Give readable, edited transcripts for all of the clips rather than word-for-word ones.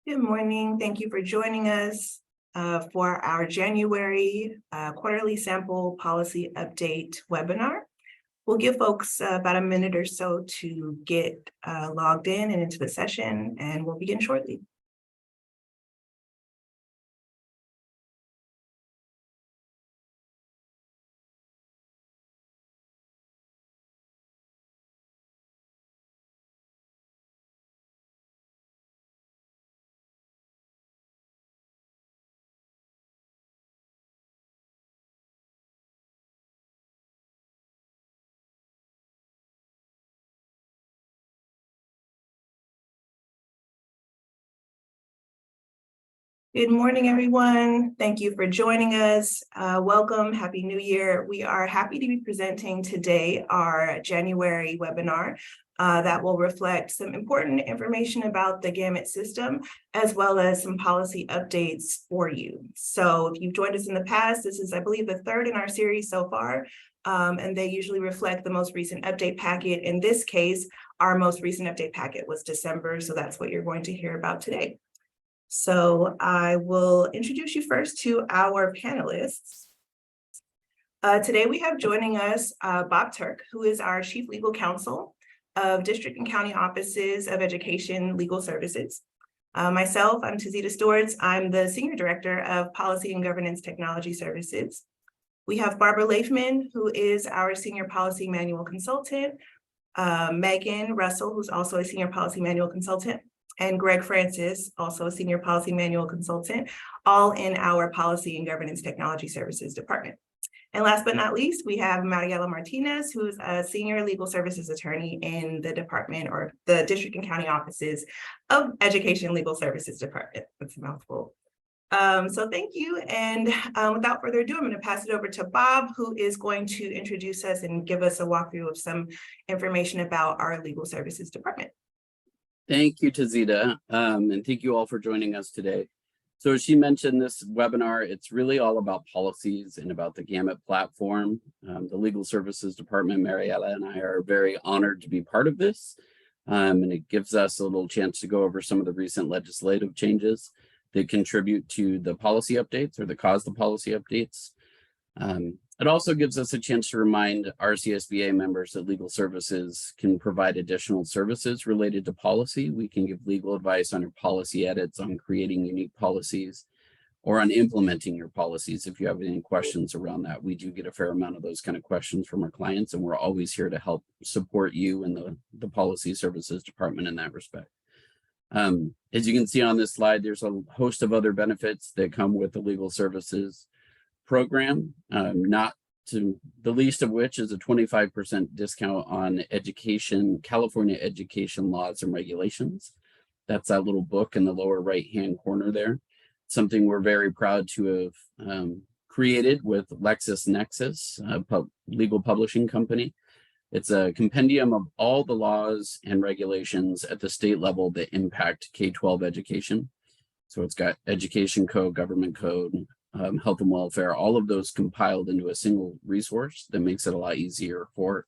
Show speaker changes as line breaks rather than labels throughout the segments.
Good morning. Thank you for joining us for our January quarterly sample policy update webinar. We'll give folks about a minute or so to get logged in and into the session, and we'll begin shortly. Good morning, everyone. Thank you for joining us. Welcome. Happy New Year. We are happy to be presenting today our January webinar that will reflect some important information about the GAMUT system, as well as some policy updates for you. So if you've joined us in the past, this is, I believe, the third in our series so far, and they usually reflect the most recent update packet. In this case, our most recent update packet was December, so that's what you're going to hear about today. So I will introduce you first to our panelists. Today we have joining us Bob Tuerck, who is our Chief Legal Counsel of District and County Offices of Education Legal Services. Myself, I'm Tezeta Stewartz. I'm the Senior Director of Policy and Governance Technology Services. We have Barbara Laifman, who is our Senior Policy Manual Consultant, Meghan Russell, who's also a Senior Policy Manual Consultant, and Greg Francis, also a Senior Policy Manual Consultant, all in our Policy and Governance Technology Services Department. And last but not least, we have Maryela Martinez, who's a Senior Legal Services Attorney in the department, or the District and County Offices of Education Legal Services Department. That's a mouthful. So thank you. And without further ado, I'm going to pass it over to Bob, who is going to introduce us and give us a walkthrough of some information about our Legal Services Department.
Thank you, Tezeta, and thank you all for joining us today. So as she mentioned, this webinar, it's really all about policies and about the GAMUT platform. The Legal Services Department, Maryela and I are very honored to be part of this, and it gives us a little chance to go over some of the recent legislative changes that contribute to the policy updates or that cause the policy updates. It also gives us a chance to remind our CSBA members that legal services can provide additional services related to policy. We can give legal advice on your policy edits, on creating unique policies, or on implementing your policies. If you have any questions around that, we do get a fair amount of those kind of questions from our clients, and we're always here to help support you in the Policy Services Department in that respect. As you can see on this slide, there's a host of other benefits that come with the legal services program, not to the least of which is a 25% discount on California education laws and regulations. That's that little book in the lower right-hand corner there. Something we're very proud to have created with LexisNexis, a legal publishing company. It's a compendium of all the laws and regulations at the state level that impact K-12 education. So it's got education code, government code, health and welfare, all of those compiled into a single resource that makes it a lot easier for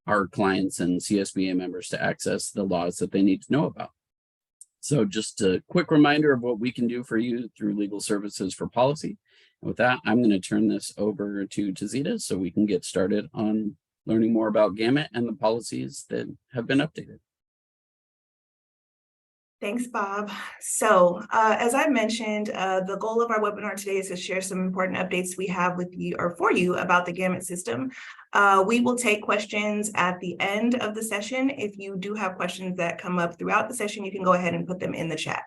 our clients and CSBA members to access the laws that they need to know about. So just a quick reminder of what we can do for you through legal services for policy. And with that, I'm going to turn this over to Tezeta so we can get started on learning more about GAMUT and the policies that have been updated.
Thanks, Bob. So as I mentioned, the goal of our webinar today is to share some important updates we have with you or for you about the GAMUT system. We will take questions at the end of the session. If you do have questions that come up throughout the session, you can go ahead and put them in the chat.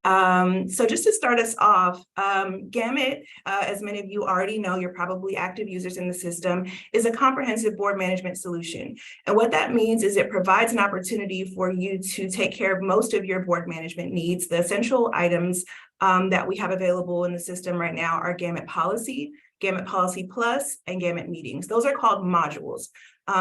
So just to start us off, GAMUT, as many of you already know, you're probably active users in the system, is a comprehensive board management solution. And what that means is it provides an opportunity for you to take care of most of your board management needs. The essential items that we have available in the system right now are GAMUT policy, GAMUT Policy Plus, and GAMUT Meetings. Those are called modules.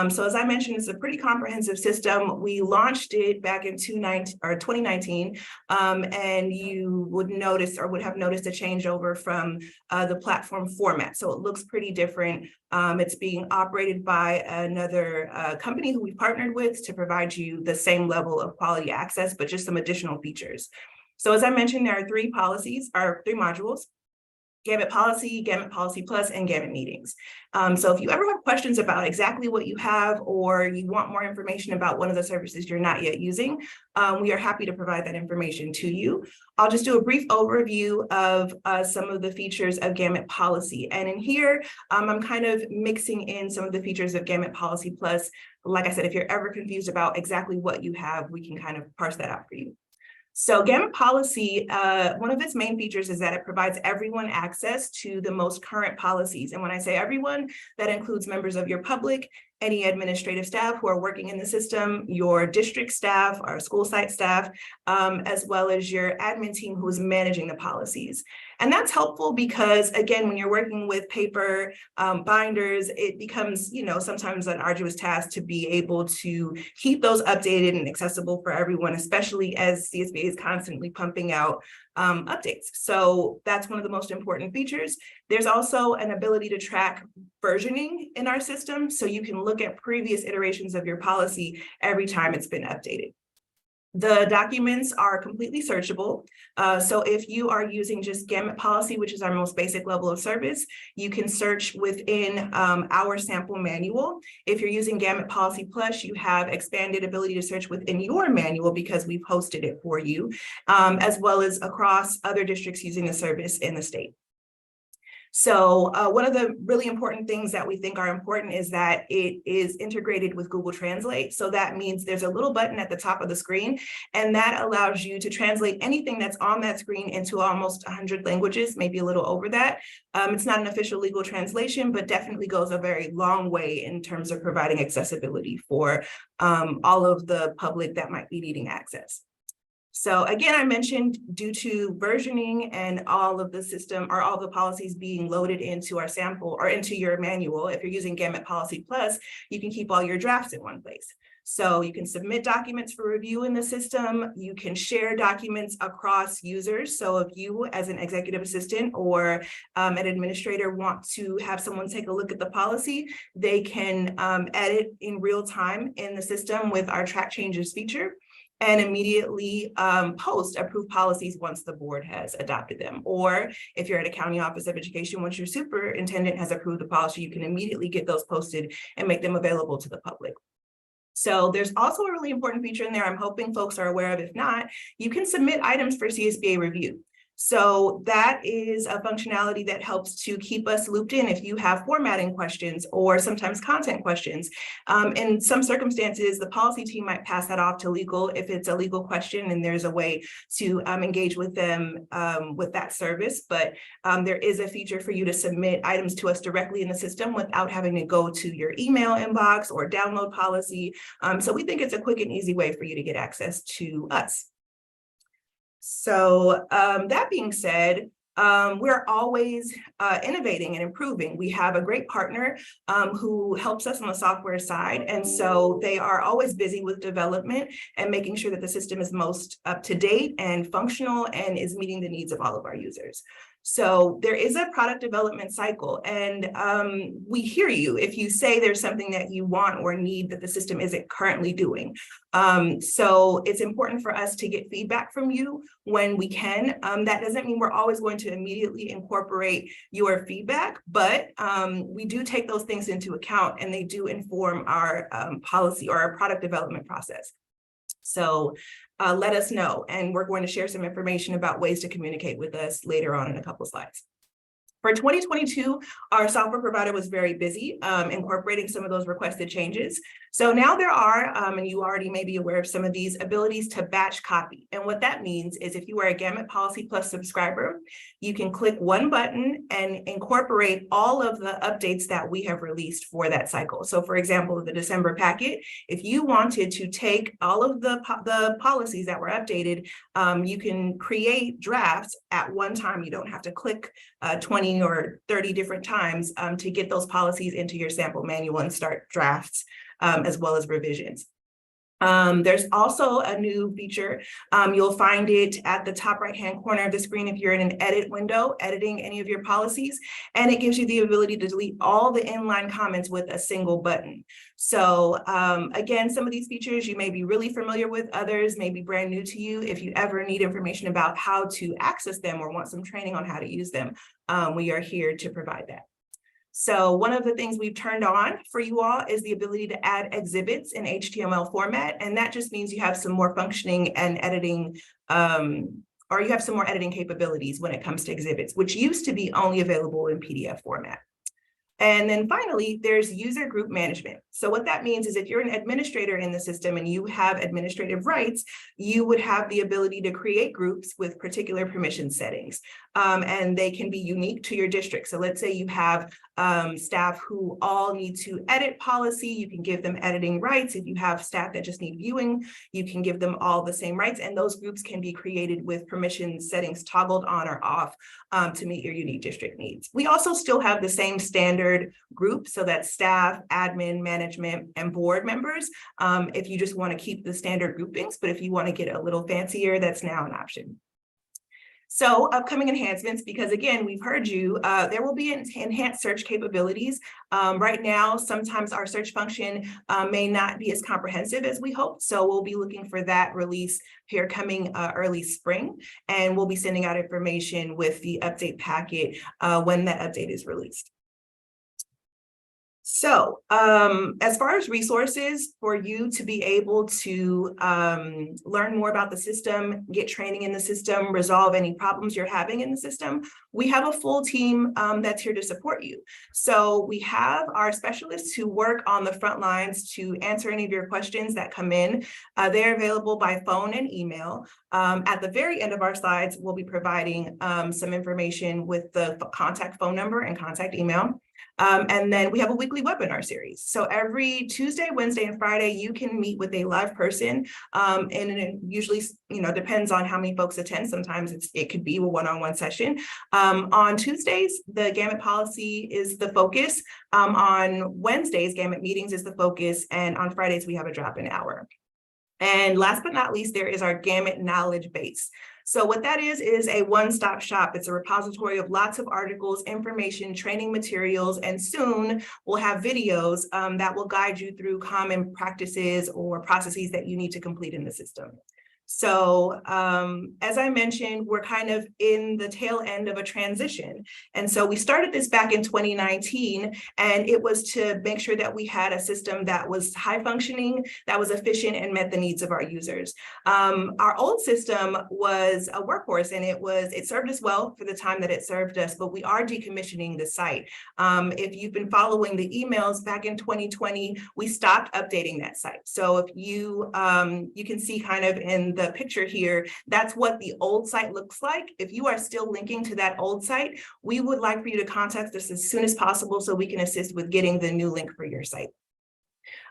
So as I mentioned, it's a pretty comprehensive system. We launched it back in 2019, and you would notice or would have noticed a changeover from the platform format. So it looks pretty different. It's being operated by another company who we partnered with to provide you the same level of quality access, but just some additional features. So as I mentioned, there are three modules: GAMUT Policy, GAMUT Policy Plus, and GAMUT Meetings. So if you ever have questions about exactly what you have, or you want more information about one of the services you're not yet using, we are happy to provide that information to you. I'll just do a brief overview of some of the features of GAMUT Policy. And in here, I'm kind of mixing in some of the features of GAMUT Policy Plus. Like I said, if you're ever confused about exactly what you have, we can kind of parse that out for you. So GAMUT Policy, one of its main features is that it provides everyone access to the most current policies. And when I say everyone, that includes members of your public, any administrative staff who are working in the system, your district staff, our school site staff, as well as your admin team who is managing the policies. And that's helpful because, again, when you're working with paper binders, it becomes, sometimes an arduous task to be able to keep those updated and accessible for everyone, especially as CSBA is constantly pumping out updates. So that's one of the most important features. There's also an ability to track versioning in our system, so you can look at previous iterations of your policy every time it's been updated. The documents are completely searchable. So if you are using just GAMUT Policy, which is our most basic level of service, you can search within our sample manual. If you're using GAMUT Policy Plus, you have expanded ability to search within your manual because we've hosted it for you, as well as across other districts using the service in the state. So one of the really important things that we think are important is that it is integrated with Google Translate. So that means there's a little button at the top of the screen, and that allows you to translate anything that's on that screen into almost 100 languages, maybe a little over that. It's not an official legal translation, but definitely goes a very long way in terms of providing accessibility for all of the public that might be needing access. So again, I mentioned due to versioning and all of the system or all the policies being loaded into our sample or into your manual, if you're using GAMUT Policy Plus, you can keep all your drafts in one place. So you can submit documents for review in the system. You can share documents across users. So if you as an executive assistant or an administrator want to have someone take a look at the policy, they can edit in real time in the system with our track changes feature, and immediately post approved policies once the board has adopted them. Or if you're at a county office of education, once your superintendent has approved the policy, you can immediately get those posted and make them available to the public. So there's also a really important feature in there I'm hoping folks are aware of. If not, you can submit items for CSBA review. So that is a functionality that helps to keep us looped in if you have formatting questions or sometimes content questions. In some circumstances, the policy team might pass that off to legal if it's a legal question and there's a way to engage with them with that service. But there is a feature for you to submit items to us directly in the system without having to go to your email inbox or download policy. So we think it's a quick and easy way for you to get access to us. So that being said, we're always innovating and improving. We have a great partner who helps us on the software side. And so they are always busy with development and making sure that the system is most up to date and functional and is meeting the needs of all of our users. So there is a product development cycle, and we hear you if you say there's something that you want or need that the system isn't currently doing. So it's important for us to get feedback from you when we can. That doesn't mean we're always going to immediately incorporate your feedback, but we do take those things into account, and they do inform our policy or our product development process. So let us know, and we're going to share some information about ways to communicate with us later on in a couple of slides. For 2022, our software provider was very busy incorporating some of those requested changes. So now there are, and you already may be aware of some of these, abilities to batch copy. And what that means is if you are a GAMUT Policy Plus subscriber, you can click one button and incorporate all of the updates that we have released for that cycle. So for example, the December packet, if you wanted to take all of the policies that were updated, you can create drafts at one time. You don't have to click 20 or 30 different times to get those policies into your sample manual and start drafts as well as revisions. There's also a new feature. You'll find it at the top right-hand corner of the screen if you're in an edit window, editing any of your policies, and it gives you the ability to delete all the inline comments with a single button. So again, some of these features you may be really familiar with, others may be brand new to you. If you ever need information about how to access them or want some training on how to use them, we are here to provide that. So one of the things we've turned on for you all is the ability to add exhibits in HTML format. And that just means you have some more functioning and editing, or you have some more editing capabilities when it comes to exhibits, which used to be only available in PDF format. And then finally, there's user group management. So what that means is if you're an administrator in the system and you have administrative rights, you would have the ability to create groups with particular permission settings. And they can be unique to your district. So let's say you have staff who all need to edit policy, you can give them editing rights. If you have staff that just need viewing, you can give them all the same rights. And those groups can be created with permission settings toggled on or off to meet your unique district needs. We also still have the same standard group, so that's staff, admin, management, and board members. If you just want to keep the standard groupings, but if you want to get a little fancier, that's now an option. So upcoming enhancements, because again, we've heard you, there will be enhanced search capabilities. Right now, sometimes our search function may not be as comprehensive as we hoped. So we'll be looking for that release here coming early spring, and we'll be sending out information with the update packet when that update is released. So as far as resources for you to be able to learn more about the system, get training in the system, resolve any problems you're having in the system, we have a full team that's here to support you. So we have our specialists who work on the front lines to answer any of your questions that come in. They're available by phone and email. At the very end of our slides, we'll be providing some information with the contact phone number and contact email. And then we have a weekly webinar series. So every Tuesday, Wednesday, and Friday, you can meet with a live person. And it usually, depends on how many folks attend. Sometimes it could be a one-on-one session. On Tuesdays, the GAMUT policy is the focus. On Wednesdays, GAMUT meetings is the focus. And on Fridays, we have a drop-in hour. And last but not least, there is our GAMUT knowledge base. So what that is a one-stop shop. It's a repository of lots of articles, information, training materials, and soon we'll have videos that will guide you through common practices or processes that you need to complete in the system. So as I mentioned, we're kind of in the tail end of a transition. And so we started this back in 2019, and it was to make sure that we had a system that was high functioning, that was efficient, and met the needs of our users. Our old system was a workhorse, and it served us well for the time that it served us, but we are decommissioning the site. If you've been following the emails back in 2020, we stopped updating that site. So if you can see kind of in the picture here, that's what the old site looks like. If you are still linking to that old site, we would like for you to contact us as soon as possible so we can assist with getting the new link for your site.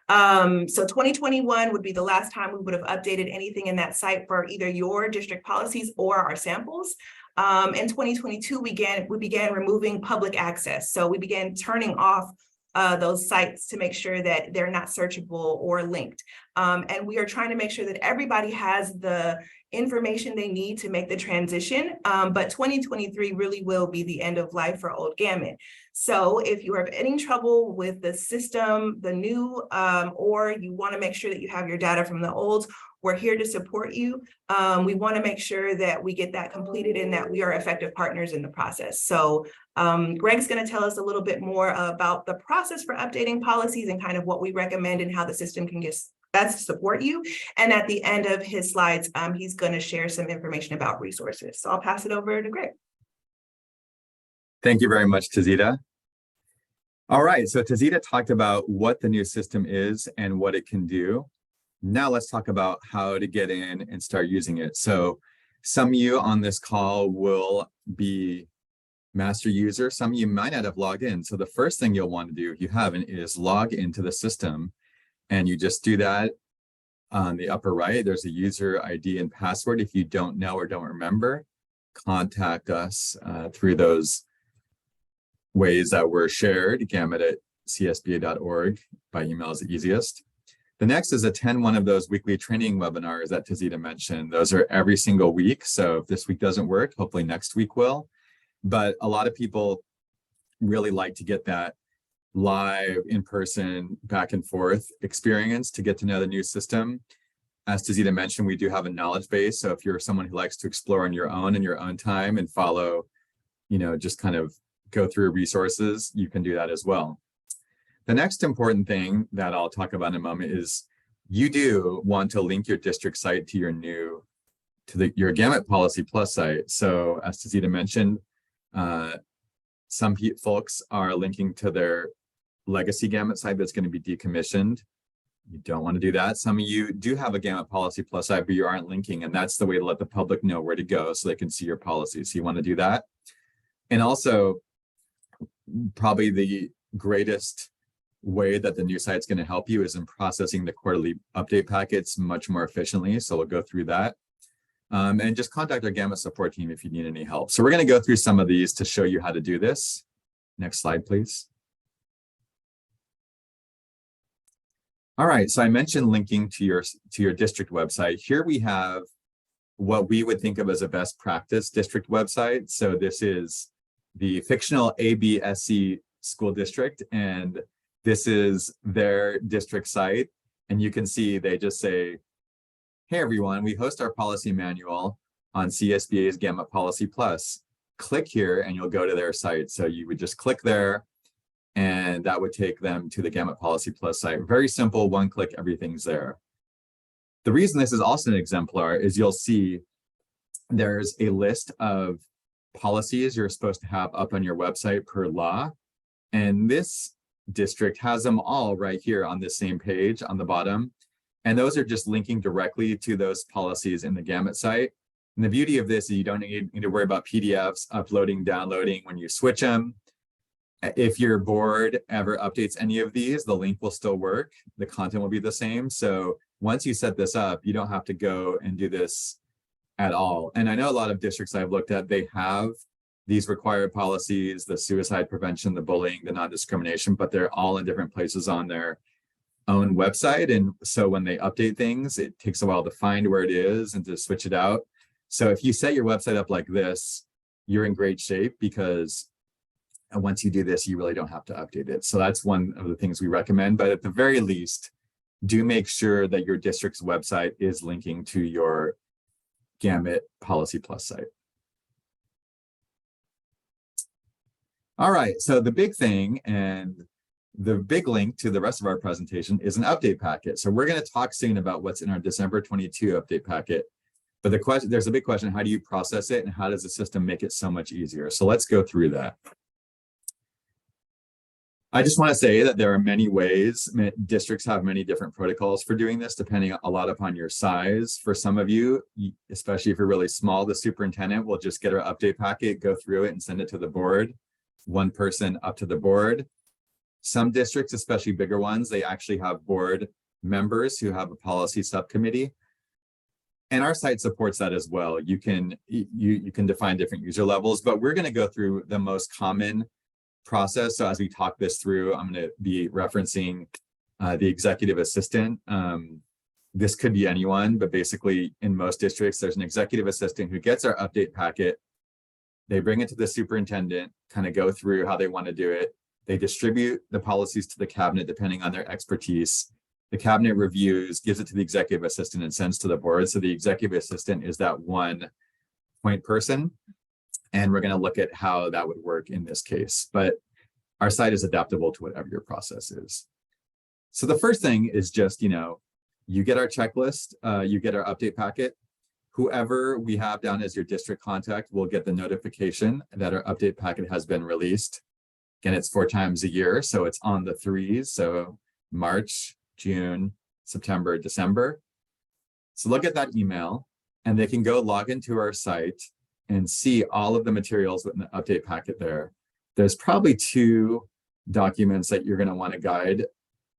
So 2021 would be the last time we would have updated anything in that site for either your district policies or our samples. In 2022, we began removing public access. So we began turning off those sites to make sure that they're not searchable or linked. And we are trying to make sure that everybody has the information they need to make the transition. But 2023 really will be the end of life for old GAMUT. So if you are having trouble with the system, the new, or you want to make sure that you have your data from the old, we're here to support you. We want to make sure that we get that completed and that we are effective partners in the process. So Greg's going to tell us a little bit more about the process for updating policies and kind of what we recommend and how the system can best support you. And at the end of his slides, he's going to share some information about resources. So I'll pass it over to Greg.
Thank you very much, Tezeta. All right, so Tezeta talked about what the new system is and what it can do. Now let's talk about how to get in and start using it. So some of you on this call will be master users. Some of you might not have logged in. So the first thing you'll want to do if you haven't is log into the system. And you just do that on the upper right. There's a user ID and password. If you don't know or don't remember, contact us through those ways that were shared. GAMUT@csba.org by email is the easiest. The next is attend one of those weekly training webinars that Tezeta mentioned. Those are every single week. So if this week doesn't work, hopefully next week will. But a lot of people really like to get that live, in-person, back and forth experience to get to know the new system. As Tezeta mentioned, we do have a knowledge base. So if you're someone who likes to explore on your own in your own time and follow, just kind of go through resources, you can do that as well. The next important thing that I'll talk about in a moment is you do want to link your district site to your your GAMUT Policy Plus site. So as Tezeta mentioned, some folks are linking to their legacy GAMUT site that's going to be decommissioned. You don't want to do that. Some of you do have a GAMUT Policy Plus site, but you aren't linking, and that's the way to let the public know where to go so they can see your policies. So you want to do that. And also, probably the greatest way that the new site's going to help you is in processing the quarterly update packets much more efficiently. So we'll go through that. And just contact our GAMUT support team if you need any help. So we're going to go through some of these to show you how to do this. Next slide, please. All right, so I mentioned linking to your district website. Here we have what we would think of as a best practice district website. So this is the fictional ABSC school district, and this is their district site. And you can see they just say, hey, everyone, we host our policy manual on CSBA's GAMUT Policy Plus. Click here and you'll go to their site. So you would just click there and that would take them to the GAMUT Policy Plus site. Very simple, one click, everything's there. The reason this is also an exemplar is you'll see there's a list of policies you're supposed to have up on your website per law. And this district has them all right here on this same page on the bottom. And those are just linking directly to those policies in the GAMUT site. And the beauty of this is you don't need to worry about PDFs, uploading, downloading when you switch them. If your board ever updates any of these, the link will still work. The content will be the same. So once you set this up, you don't have to go and do this at all. And I know a lot of districts I've looked at, they have these required policies, the suicide prevention, the bullying, the non-discrimination, but they're all in different places on their own website. And so when they update things, it takes a while to find where it is and to switch it out. So if you set your website up like this, you're in great shape because once you do this, you really don't have to update it. So that's one of the things we recommend. But at the very least, do make sure that your district's website is linking to your GAMUT Policy Plus site. All right, so the big thing and the big link to the rest of our presentation is an update packet. So we're going to talk soon about what's in our December 22 update packet. But there's a big question, how do you process it and how does the system make it so much easier? So let's go through that. I just want to say that there are many ways. Districts have many different protocols for doing this, depending a lot upon your size. For some of you, especially if you're really small, the superintendent will just get our update packet, go through it and send it to the board. One person up to the board. Some districts, especially bigger ones, they actually have board members who have a policy subcommittee. And our site supports that as well. You can define different user levels, but we're going to go through the most common process. So as we talk this through, I'm going to be referencing the executive assistant. This could be anyone, but basically in most districts, there's an executive assistant who gets our update packet. They bring it to the superintendent, kind of go through how they want to do it. They distribute the policies to the cabinet depending on their expertise. The cabinet reviews, gives it to the executive assistant and sends to the board. So the executive assistant is that one point person. And we're going to look at how that would work in this case. But our site is adaptable to whatever your process is. So the first thing is just, you get our checklist, you get our update packet. Whoever we have down as your district contact will get the notification that our update packet has been released. Again, it's 4 times a year, so it's on the 3s. So March, June, September, December. So look at that email and they can go log into our site and see all of the materials within the update packet there. There's probably 2 documents that you're going to want to guide,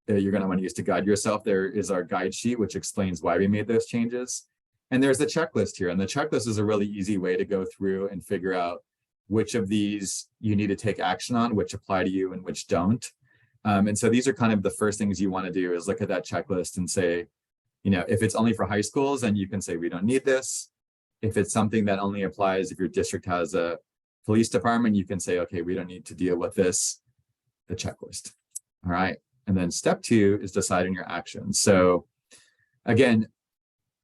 you're going to want to use to guide yourself. There is our guide sheet, which explains why we made those changes. And there's the checklist here. And the checklist is a really easy way to go through and figure out which of these you need to take action on, which apply to you and which don't. And so these are kind of the first things you want to do is look at that checklist and say, if it's only for high schools, then you can say, we don't need this. If it's something that only applies if your district has a police department, you can say, okay, we don't need to deal with this, the checklist. All right. And then step 2 is deciding your actions. So again,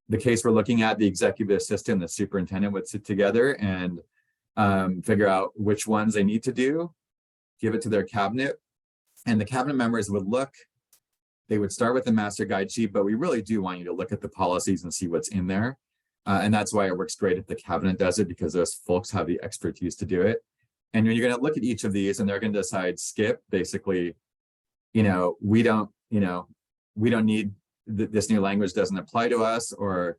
the case we're looking at, the executive assistant, the superintendent would sit together and figure out which ones they need to do, give it to their cabinet, and the cabinet members would look. They would start with the master guide sheet, but we really do want you to look at the policies and see what's in there. And that's why it works great if the cabinet does it, because those folks have the expertise to do it. And you're going to look at each of these and they're going to decide, skip, basically, we don't need this new language, doesn't apply to us, or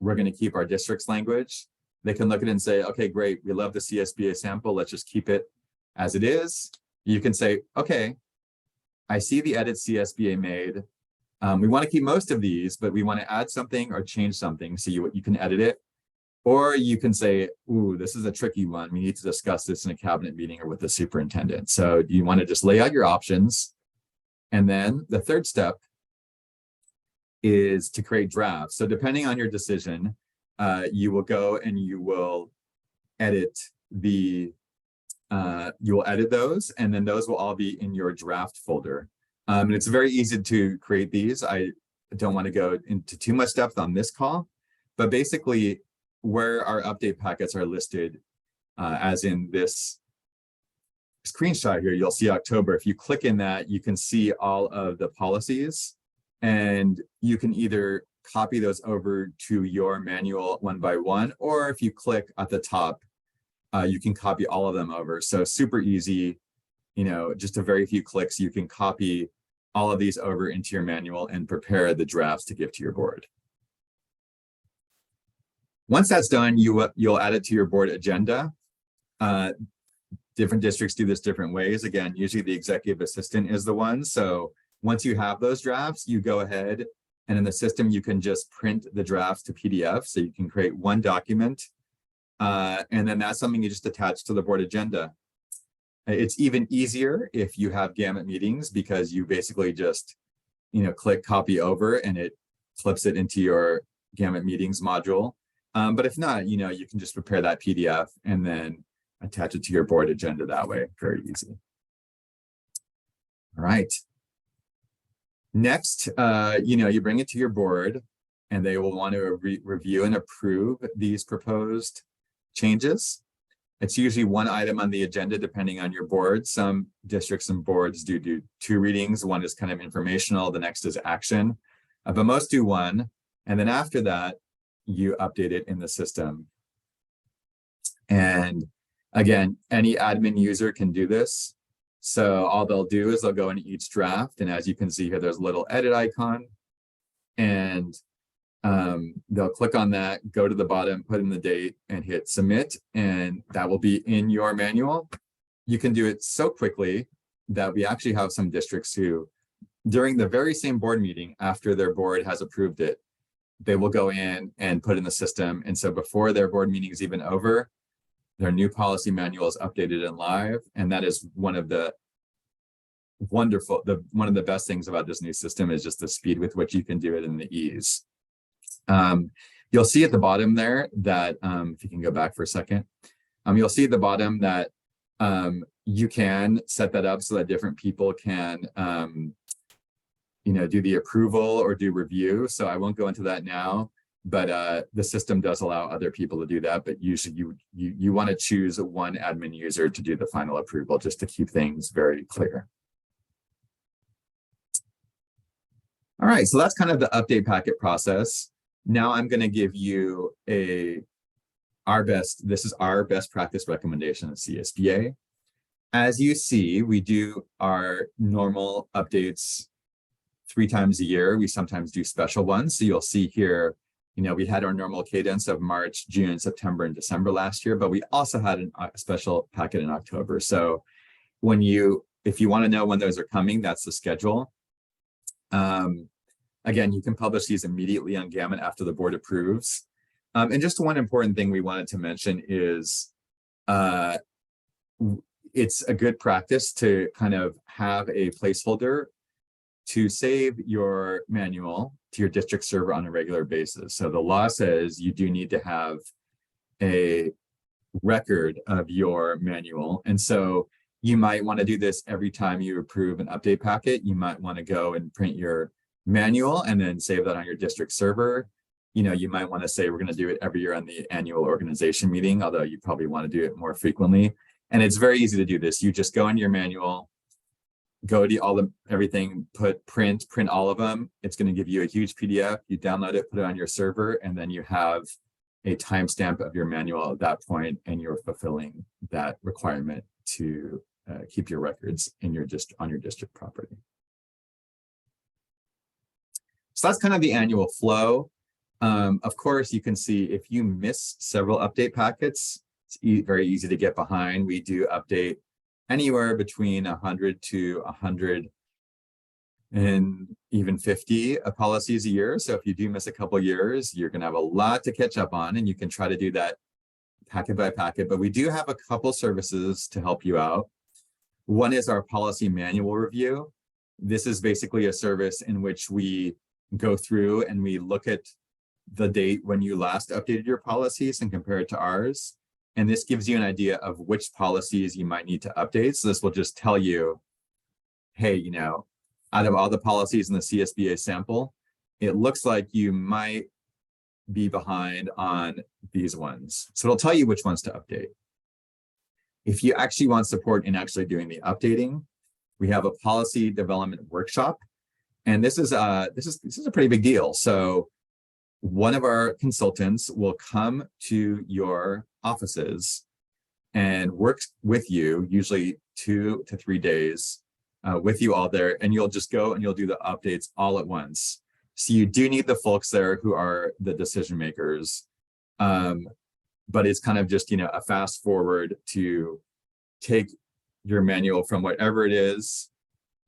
we're going to keep our district's language. They can look at it and say, okay, great, we love the CSBA sample, let's just keep it as it is. You can say, okay, I see the edits CSBA made. We want to keep most of these, but we want to add something or change something, so you can edit it. Or you can say, ooh, this is a tricky one. We need to discuss this in a cabinet meeting or with the superintendent. So you want to just lay out your options. And then the third step is to create drafts. So depending on your decision, you will go and you will edit you will edit those, and then those will all be in your draft folder. And it's very easy to create these. I don't want to go into too much depth on this call, but basically where our update packets are listed, as in this screenshot here, you'll see October. If you click in that, you can see all of the policies, and you can either copy those over to your manual one by one, or if you click at the top, you can copy all of them over. So super easy, just a very few clicks, you can copy all of these over into your manual and prepare the drafts to give to your board. Once that's done, you'll add it to your board agenda. Different districts do this different ways. Again, usually the executive assistant is the one. So once you have those drafts, you go ahead and in the system, you can just print the drafts to PDF. So you can create one document. And then that's something you just attach to the board agenda. It's even easier if you have GAMUT meetings, because you basically just, click copy over and it flips it into your GAMUT meetings module. But if not, you can just prepare that PDF and then attach it to your board agenda that way. Very easy. All right. Next, you bring it to your board and they will want to review and approve these proposed changes. It's usually one item on the agenda depending on your board. Some districts and boards do 2 readings. One is kind of informational, the next is action, but most do one. And then after that, you update it in the system. And again, any admin user can do this. So all they'll do is they'll go into each draft. And as you can see here, there's a little edit icon. And they'll click on that, go to the bottom, put in the date and hit submit. And that will be in your manual. You can do it so quickly that we actually have some districts who, during the very same board meeting, after their board has approved it, they will go in and put in the system. And so before their board meeting is even over, their new policy manual is updated and live. And that is one of the one of the best things about this new system is just the speed with which you can do it and the ease. You'll see at the bottom there that, if you can go back for a second, you'll see at the bottom that you can set that up so that different people can do the approval or do review. So I won't go into that now, but the system does allow other people to do that. But usually you want to choose one admin user to do the final approval, just to keep things very clear. All right, so that's kind of the update packet process. Now I'm going to give you this is our best practice recommendation at CSBA. As you see, we do our normal updates 3 times a year. We sometimes do special ones. So you'll see here, we had our normal cadence of March, June, September, and December last year, but we also had a special packet in October. So if you want to know when those are coming, that's the schedule. Again, you can publish these immediately on GAMUT after the board approves. And just one important thing we wanted to mention is it's a good practice to kind of have a placeholder to save your manual to your district server on a regular basis. So the law says you do need to have a record of your manual. And so you might want to do this every time you approve an update packet. You might want to go and print your manual and then save that on your district server. You might want to say we're going to do it every year on the annual organization meeting, although you probably want to do it more frequently. And it's very easy to do this. You just go into your manual, go to everything, print all of them. It's going to give you a huge PDF. You download it, put it on your server, and then you have a timestamp of your manual at that point, and you're fulfilling that requirement to keep your records on your district property. So that's kind of the annual flow. Of course, you can see if you miss several update packets, it's very easy to get behind. We do update anywhere between 100 to 100 and even 50 policies a year. So if you do miss a couple of years, you're going to have a lot to catch up on, and you can try to do that packet by packet. But we do have a couple services to help you out. One is our policy manual review. This is basically a service in which we go through and we look at the date when you last updated your policies and compare it to ours. And this gives you an idea of which policies you might need to update. So this will just tell you, hey, out of all the policies in the CSBA sample, it looks like you might be behind on these ones. So it'll tell you which ones to update. If you actually want support in actually doing the updating, we have a policy development workshop. And this is a pretty big deal. So one of our consultants will come to your offices and work with you, usually 2 to 3 days, with you all there, and you'll just go and you'll do the updates all at once. So you do need the folks there who are the decision makers, but it's kind of just a fast forward to take your manual from whatever it is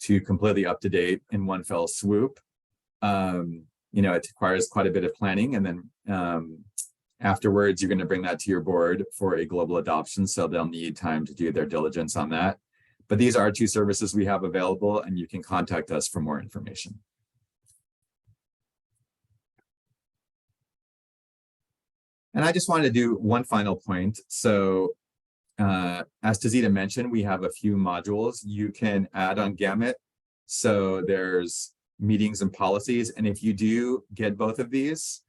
to completely up to date in one fell swoop. It requires quite a bit of planning, and then afterwards you're going to bring that to your board for a global adoption, so they'll need time to do their diligence on that. But these are 2 services we have available, and you can contact us for more information. And I just wanted to do one final point. So as Tezeta mentioned, we have a few modules you can add on GAMUT. So there's meetings and policies. And if you do get both of these,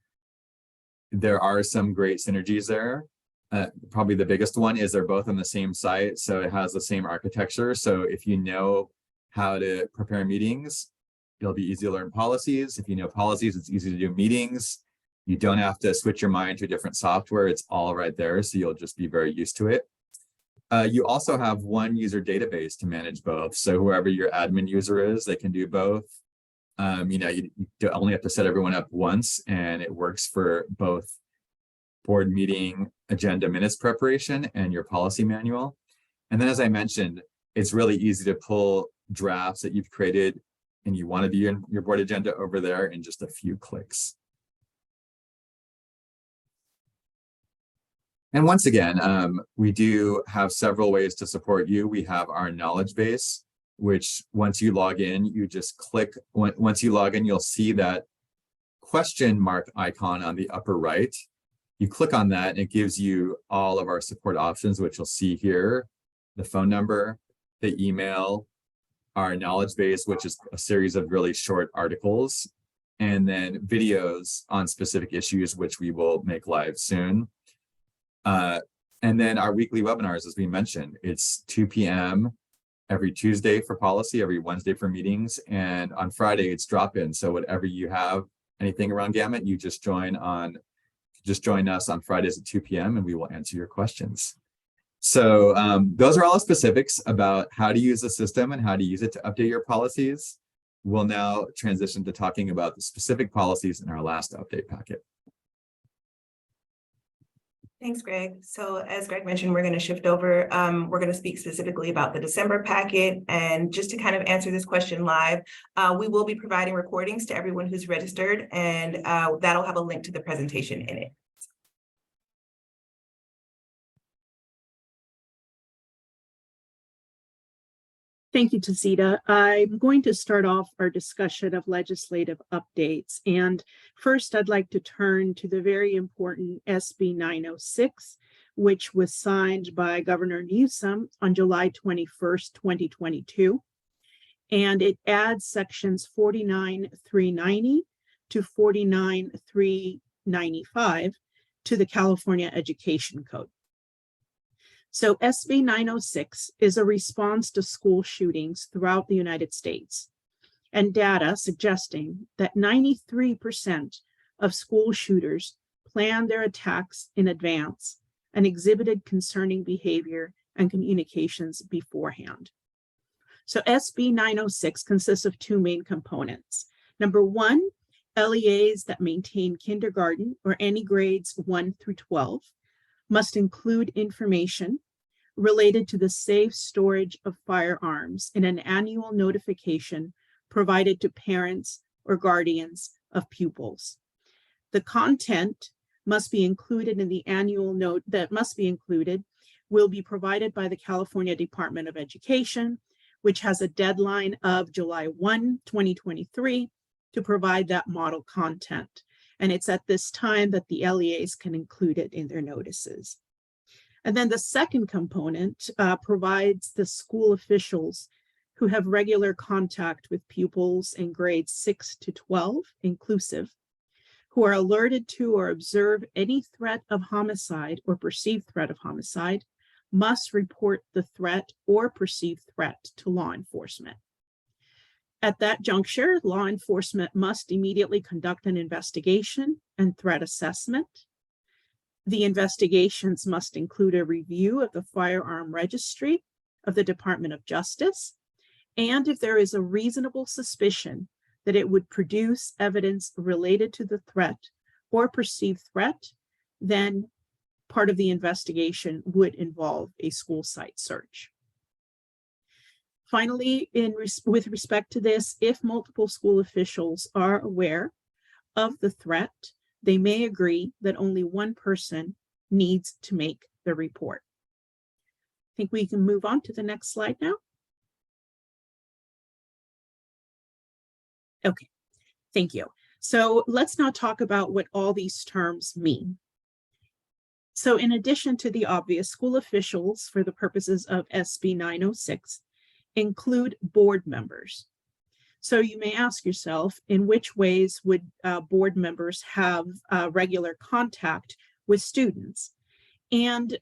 there are some great synergies there. Probably the biggest one is they're both on the same site, so it has the same architecture. So if you know how to prepare meetings, it'll be easy to learn policies. If you know policies, it's easy to do meetings. You don't have to switch your mind to a different software. It's all right there, so you'll just be very used to it. You also have one user database to manage both. So whoever your admin user is, they can do both. You only have to set everyone up once, and it works for both board meeting agenda minutes preparation and your policy manual. And then, as I mentioned, it's really easy to pull drafts that you've created and you want to be in your board agenda over there in just a few clicks. And once again, we do have several ways to support you. We have our knowledge base, which once you log in, you just click. Once you log in, you'll see that question mark icon on the upper right. You click on that and it gives you all of our support options, which you'll see here: the phone number, the email, our knowledge base, which is a series of really short articles, and then videos on specific issues, which we will make live soon. And then our weekly webinars, as we mentioned, it's 2 p.m. every Tuesday for policy, every Wednesday for meetings, and on Friday it's drop-in. So whatever you have, anything around GAMUT, you just join us on Fridays at 2 p.m. and we will answer your questions. So those are all the specifics about how to use the system and how to use it to update your policies. We'll now transition to talking about the specific policies in our last update packet.
Thanks, Greg. So as Greg mentioned, we're going to shift over. We're going to speak specifically about the December packet. And just to kind of answer this question live, we will be providing recordings to everyone who's registered, and that'll have a link to the presentation in it.
Thank you, Tezeta. I'm going to start off our discussion of legislative updates. And first, I'd like to turn to the very important SB 906, which was signed by Governor Newsom on July 21st, 2022. And it adds sections 49.390 to 49.395 to the California Education Code. So SB 906 is a response to school shootings throughout the United States, and data suggesting that 93% of school shooters planned their attacks in advance and exhibited concerning behavior and communications beforehand. So SB 906 consists of two main components. Number one, LEAs that maintain kindergarten or any grades 1 through 12 must include information related to the safe storage of firearms in an annual notification provided to parents or guardians of pupils. The content must be included in the annual note that must be included will be provided by the California Department of Education, which has a deadline of July 1, 2023 to provide that model content. And it's at this time that the LEAs can include it in their notices. And then the second component provides the school officials who have regular contact with pupils in grades 6 to 12 inclusive, who are alerted to or observe any threat of homicide or perceived threat of homicide, must report the threat or perceived threat to law enforcement. At that juncture, law enforcement must immediately conduct an investigation and threat assessment. The investigations must include a review of the firearm registry of the Department of Justice, and if there is a reasonable suspicion that it would produce evidence related to the threat or perceived threat, then part of the investigation would involve a school site search. Finally, with respect to this, if multiple school officials are aware of the threat, they may agree that only one person needs to make the report. I think we can move on to the next slide now. Okay, thank you. So let's now talk about what all these terms mean. So in addition to the obvious, school officials, for the purposes of SB 906, include board members. So you may ask yourself, in which ways would board members have regular contact with students? And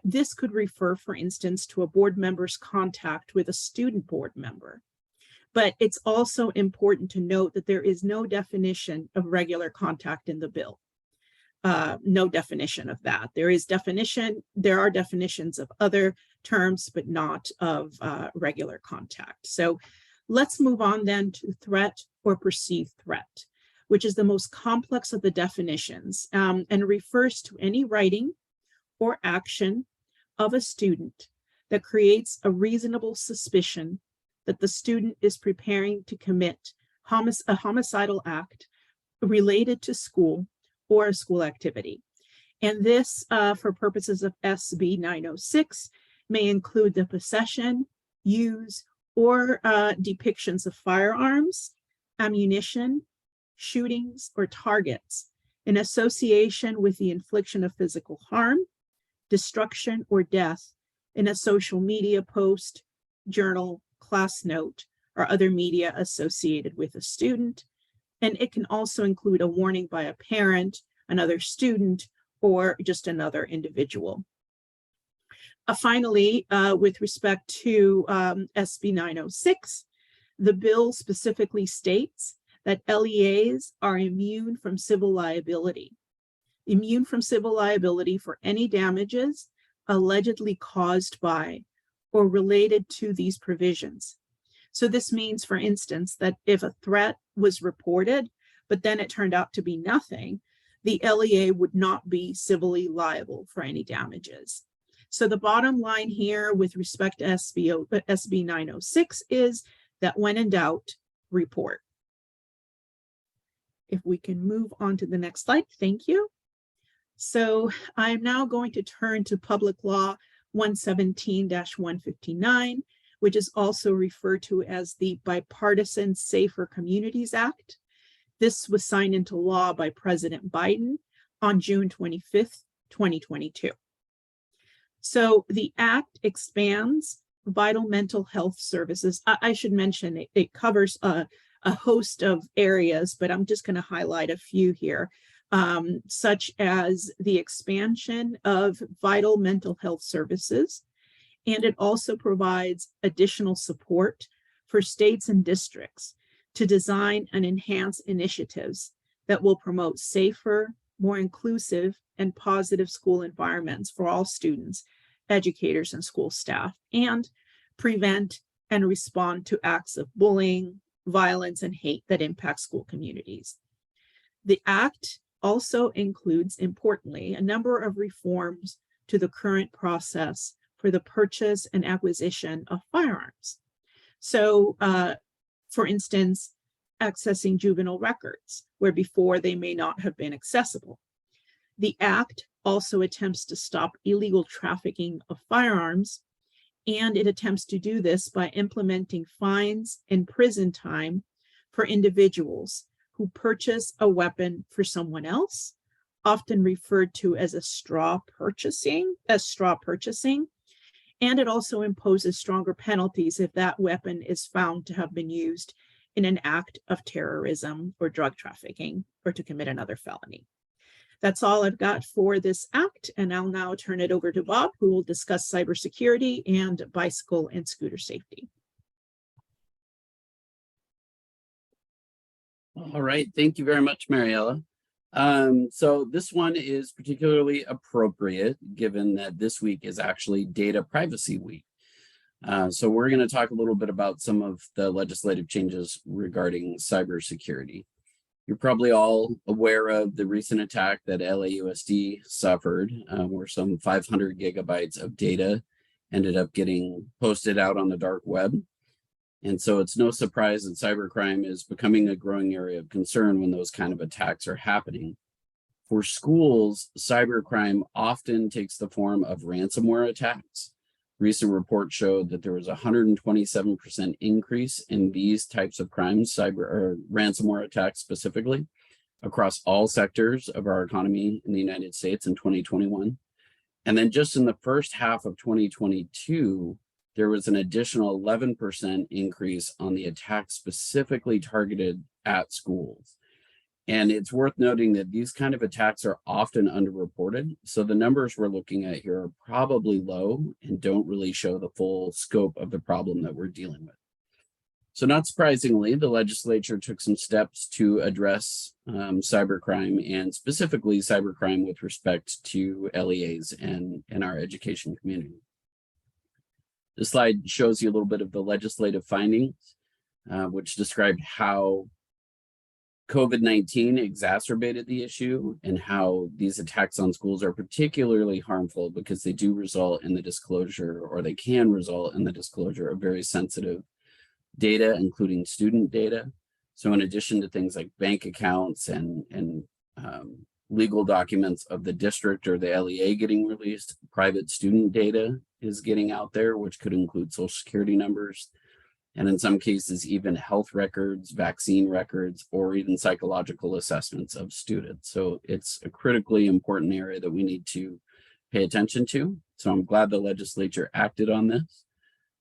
this could refer, for instance, to a board member's contact with a student board member. But it's also important to note that there is no definition of regular contact in the bill. No definition of that. There are definitions of other terms, but not of regular contact. So let's move on then to threat or perceived threat, which is the most complex of the definitions and refers to any writing or action of a student that creates a reasonable suspicion that the student is preparing to commit a homicidal act related to school or a school activity. And this, for purposes of SB 906, may include the possession, use, or depictions of firearms, ammunition, shootings, or targets in association with the infliction of physical harm, destruction, or death in a social media post, journal, class note, or other media associated with a student. And it can also include a warning by a parent, another student, or just another individual. Finally, with respect to SB 906, the bill specifically states that LEAs are immune from civil liability. Immune from civil liability for any damages allegedly caused by or related to these provisions. So this means, for instance, that if a threat was reported, but then it turned out to be nothing, the LEA would not be civilly liable for any damages. So the bottom line here with respect to SB 906 is that when in doubt, report. If we can move on to the next slide, thank you. So I'm now going to turn to Public Law 117-159, which is also referred to as the Bipartisan Safer Communities Act. This was signed into law by President Biden on June 25th, 2022. So the act expands vital mental health services. I should mention it covers a host of areas, but I'm just going to highlight a few here, such as the expansion of vital mental health services. And it also provides additional support for states and districts to design and enhance initiatives that will promote safer, more inclusive, and positive school environments for all students, educators, and school staff, and prevent and respond to acts of bullying, violence, and hate that impact school communities. The Act also includes, importantly, a number of reforms to the current process for the purchase and acquisition of firearms. So, for instance, accessing juvenile records, where before they may not have been accessible. The Act also attempts to stop illegal trafficking of firearms, and it attempts to do this by implementing fines and prison time for individuals who purchase a weapon for someone else, often referred to as straw purchasing. And it also imposes stronger penalties if that weapon is found to have been used in an act of terrorism or drug trafficking or to commit another felony. That's all I've got for this act, and I'll now turn it over to Bob, who will discuss cybersecurity and bicycle and scooter safety.
All right, thank you very much, Maryela. So this one is particularly appropriate given that this week is actually Data Privacy Week. So we're going to talk a little bit about some of the legislative changes regarding cybersecurity. You're probably all aware of the recent attack that LAUSD suffered, where some 500 gigabytes of data ended up getting posted out on the dark web. And so it's no surprise that cybercrime is becoming a growing area of concern when those kind of attacks are happening. For schools, cybercrime often takes the form of ransomware attacks. Recent reports showed that there was a 127% increase in these types of crimes, cyber or ransomware attacks specifically, across all sectors of our economy in the United States in 2021. And then just in the first half of 2022, there was an additional 11% increase on the attacks specifically targeted at schools. And it's worth noting that these kind of attacks are often underreported. So the numbers we're looking at here are probably low and don't really show the full scope of the problem that we're dealing with. So not surprisingly, the legislature took some steps to address cybercrime, and specifically cybercrime with respect to LEAs and our education community. This slide shows you a little bit of the legislative findings, which described how COVID-19 exacerbated the issue and how these attacks on schools are particularly harmful because they do result in the disclosure, or they can result in the disclosure of very sensitive data, including student data. So in addition to things like bank accounts and legal documents of the district or the LEA getting released, private student data is getting out there, which could include social security numbers, and in some cases, even health records, vaccine records, or even psychological assessments of students. So it's a critically important area that we need to pay attention to. So I'm glad the legislature acted on this.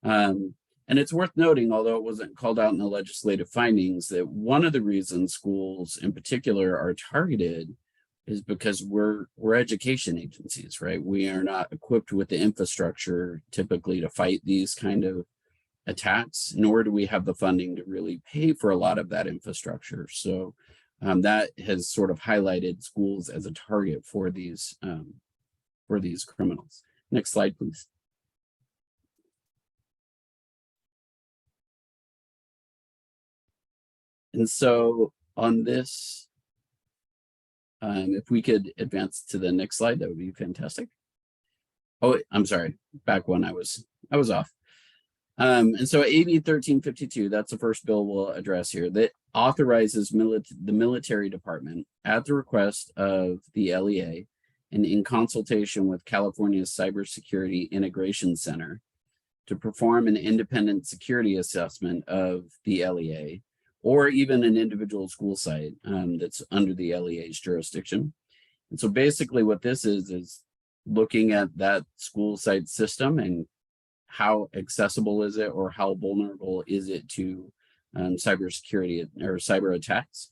And it's worth noting, although it wasn't called out in the legislative findings, that one of the reasons schools in particular are targeted is because we're education agencies, right? We are not equipped with the infrastructure typically to fight these kind of attacks, nor do we have the funding to really pay for a lot of that infrastructure. So that has sort of highlighted schools as a target for these criminals. Next slide, please. And so on this, if we could advance to the next slide, that would be fantastic. Oh, I'm sorry, back one, I was off. And so AB 1352, that's the first bill we'll address here, that authorizes the military department at the request of the LEA and in consultation with California's Cybersecurity Integration Center to perform an independent security assessment of the LEA, or even an individual school site that's under the LEA's jurisdiction. And so basically what this is looking at that school site system and how accessible is it, or how vulnerable is it to cybersecurity or cyber attacks.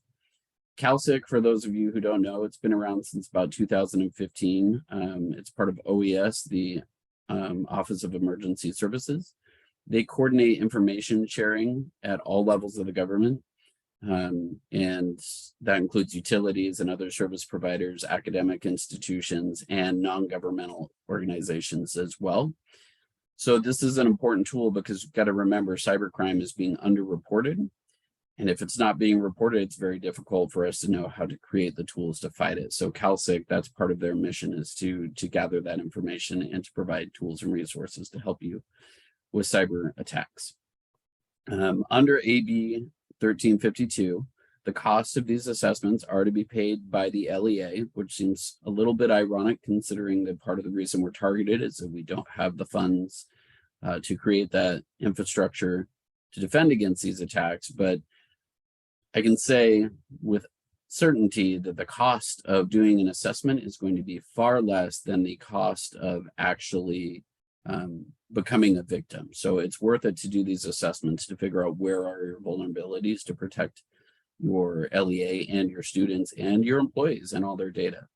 CalSIC, for those of you who don't know, it's been around since about 2015. It's part of OES, the Office of Emergency Services. They coordinate information sharing at all levels of the government. And that includes utilities and other service providers, academic institutions, and non-governmental organizations as well. So this is an important tool because you've got to remember cybercrime is being underreported. And if it's not being reported, it's very difficult for us to know how to create the tools to fight it. So CalSIC, that's part of their mission, is to gather that information and to provide tools and resources to help you with cyber attacks. Under AB 1352, the cost of these assessments are to be paid by the LEA, which seems a little bit ironic considering that part of the reason we're targeted is that we don't have the funds to create that infrastructure to defend against these attacks. But I can say with certainty that the cost of doing an assessment is going to be far less than the cost of actually becoming a victim. So it's worth it to do these assessments to figure out where are your vulnerabilities to protect your LEA and your students and your employees and all their data.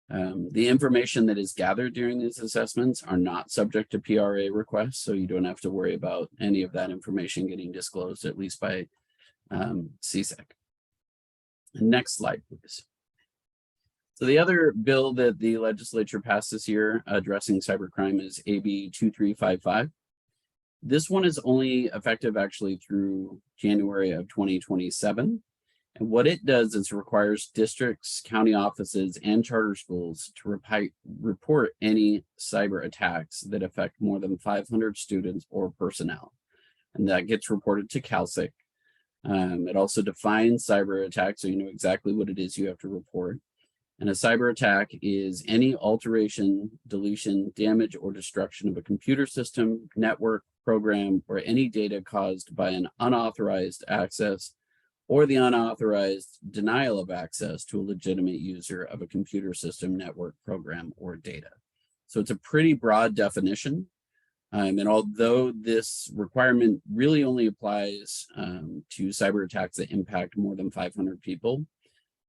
The information that is gathered during these assessments are not subject to PRA requests, so you don't have to worry about any of that information getting disclosed, at least by CSEC. Next slide, please. So the other bill that the legislature passed this year addressing cybercrime is AB 2355. This one is only effective actually through January of 2027. And what it does is requires districts, county offices, and charter schools to report any cyber attacks that affect more than 500 students or personnel. And that gets reported to CalSIC. It also defines cyber attacks, so you know exactly what it is you have to report. And a cyber attack is any alteration, deletion, damage, or destruction of a computer system, network, program, or any data caused by an unauthorized access or the unauthorized denial of access to a legitimate user of a computer system, network, program, or data. So it's a pretty broad definition. And although this requirement really only applies to cyber attacks that impact more than 500 people,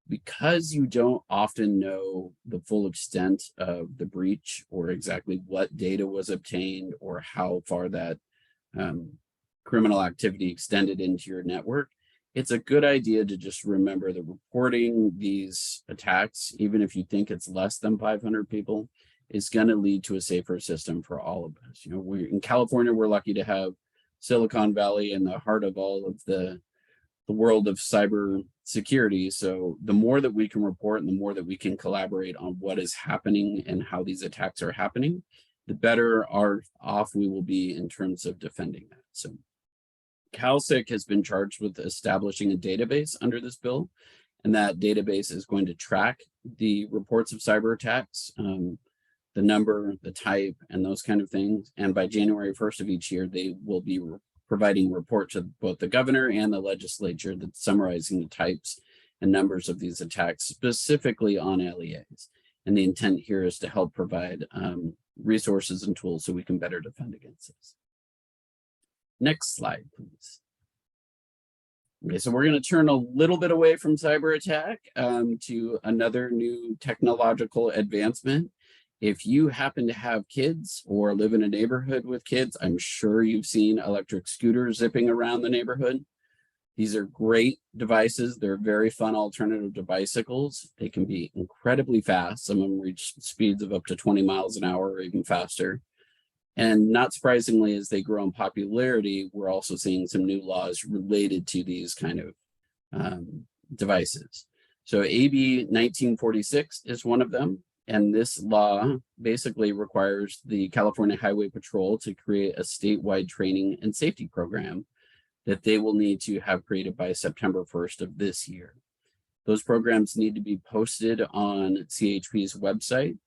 because you don't often know the full extent of the breach or exactly what data was obtained or how far that criminal activity extended into your network, it's a good idea to just remember that reporting these attacks, even if you think it's less than 500 people, is going to lead to a safer system for all of us. You know, in California, we're lucky to have Silicon Valley in the heart of all of the world of cyber security. So the more that we can report and the more that we can collaborate on what is happening and how these attacks are happening, the better off we will be in terms of defending that. So CalSIC has been charged with establishing a database under this bill, and that database is going to track the reports of cyber attacks, the number, the type, and those kind of things. And by January 1st of each year, they will be providing a report to both the governor and the legislature that's summarizing the types and numbers of these attacks, specifically on LEAs. And the intent here is to help provide resources and tools so we can better defend against this. Next slide, please. Okay, so we're going to turn a little bit away from cyber attack to another new technological advancement. If you happen to have kids or live in a neighborhood with kids, I'm sure you've seen electric scooters zipping around the neighborhood. These are great devices. They're a very fun alternative to bicycles. They can be incredibly fast. Some of them reach speeds of up to 20 miles an hour or even faster. And not surprisingly, as they grow in popularity, we're also seeing some new laws related to these kind of devices. So AB 1946 is one of them. And this law basically requires the California Highway Patrol to create a statewide training and safety program that they will need to have created by September 1st of this year. Those programs need to be posted on CHP's website.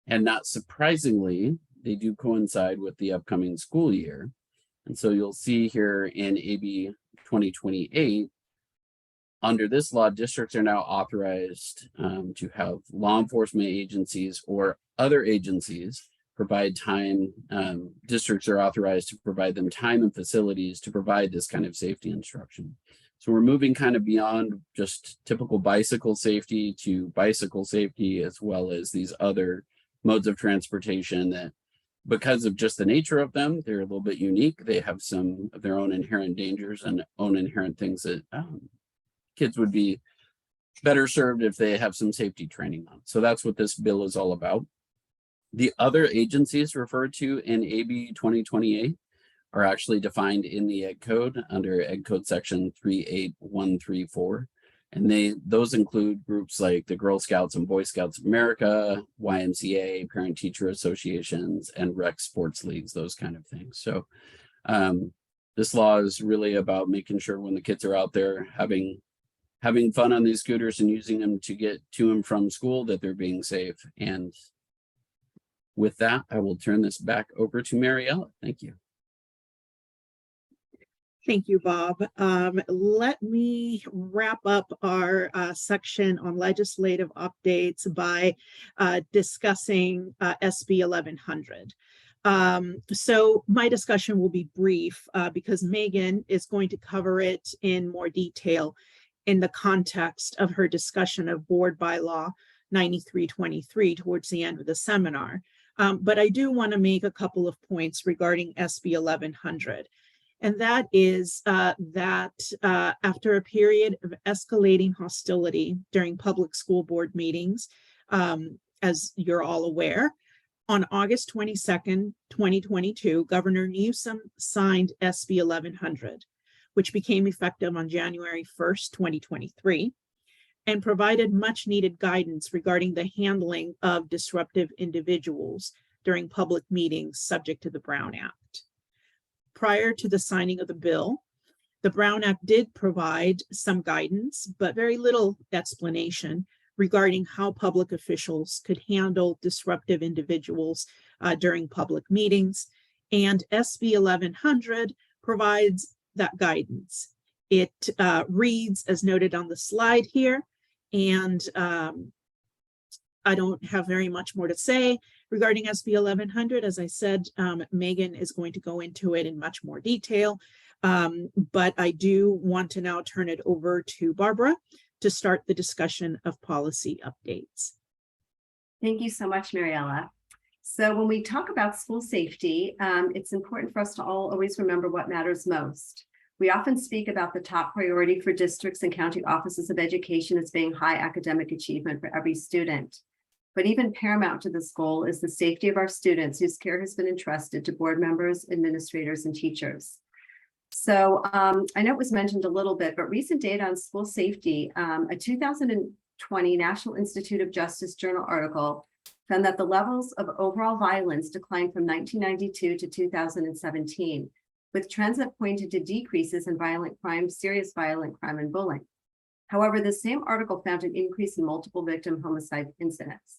And not surprisingly, they do coincide with the upcoming school year. And so you'll see here in AB 2028, under this law, districts are now authorized to have law enforcement agencies or other agencies provide time. Districts are authorized to provide them time and facilities to provide this kind of safety instruction. So we're moving kind of beyond just typical bicycle safety to bicycle safety, as well as these other modes of transportation that, because of just the nature of them, they're a little bit unique. They have some of their own inherent dangers and own inherent things that kids would be better served if they have some safety training on. So that's what this bill is all about. The other agencies referred to in AB 2028 are actually defined in the Ed Code under Ed Code section 38134. And those include groups like the Girl Scouts and Boy Scouts of America, YMCA, parent teacher associations, and rec sports leagues, those kind of things. So this law is really about making sure when the kids are out there having fun on these scooters and using them to get to and from school, that they're being safe. And with that, I will turn this back over to Maryela. Thank you.
Thank you, Bob. Let me wrap up our section on legislative updates by discussing SB 1100. So my discussion will be brief because Meghan is going to cover it in more detail in the context of her discussion of Board Bylaw 9323 towards the end of the seminar. But I do want to make a couple of points regarding SB 1100. And that is that after a period of escalating hostility during public school board meetings, as you're all aware, on August 22nd, 2022, Governor Newsom signed SB 1100, which became effective on January 1st, 2023, and provided much needed guidance regarding the handling of disruptive individuals during public meetings subject to the Brown Act. Prior to the signing of the bill, the Brown Act did provide some guidance, but very little explanation regarding how public officials could handle disruptive individuals during public meetings. And SB 1100 provides that guidance. It reads as noted on the slide here, and I don't have very much more to say regarding SB 1100. As I said, Meghan is going to go into it in much more detail, but I do want to now turn it over to Barbara to start the discussion of policy updates.
Thank you so much, Maryela. So when we talk about school safety, it's important for us to all always remember what matters most. We often speak about the top priority for districts and county offices of education as being high academic achievement for every student. But even paramount to this goal is the safety of our students whose care has been entrusted to board members, administrators, and teachers. So I know it was mentioned a little bit, but recent data on school safety, a 2020 National Institute of Justice Journal article found that the levels of overall violence declined from 1992 to 2017, with trends that pointed to decreases in violent crime, serious violent crime, and bullying. However, the same article found an increase in multiple victim homicide incidents.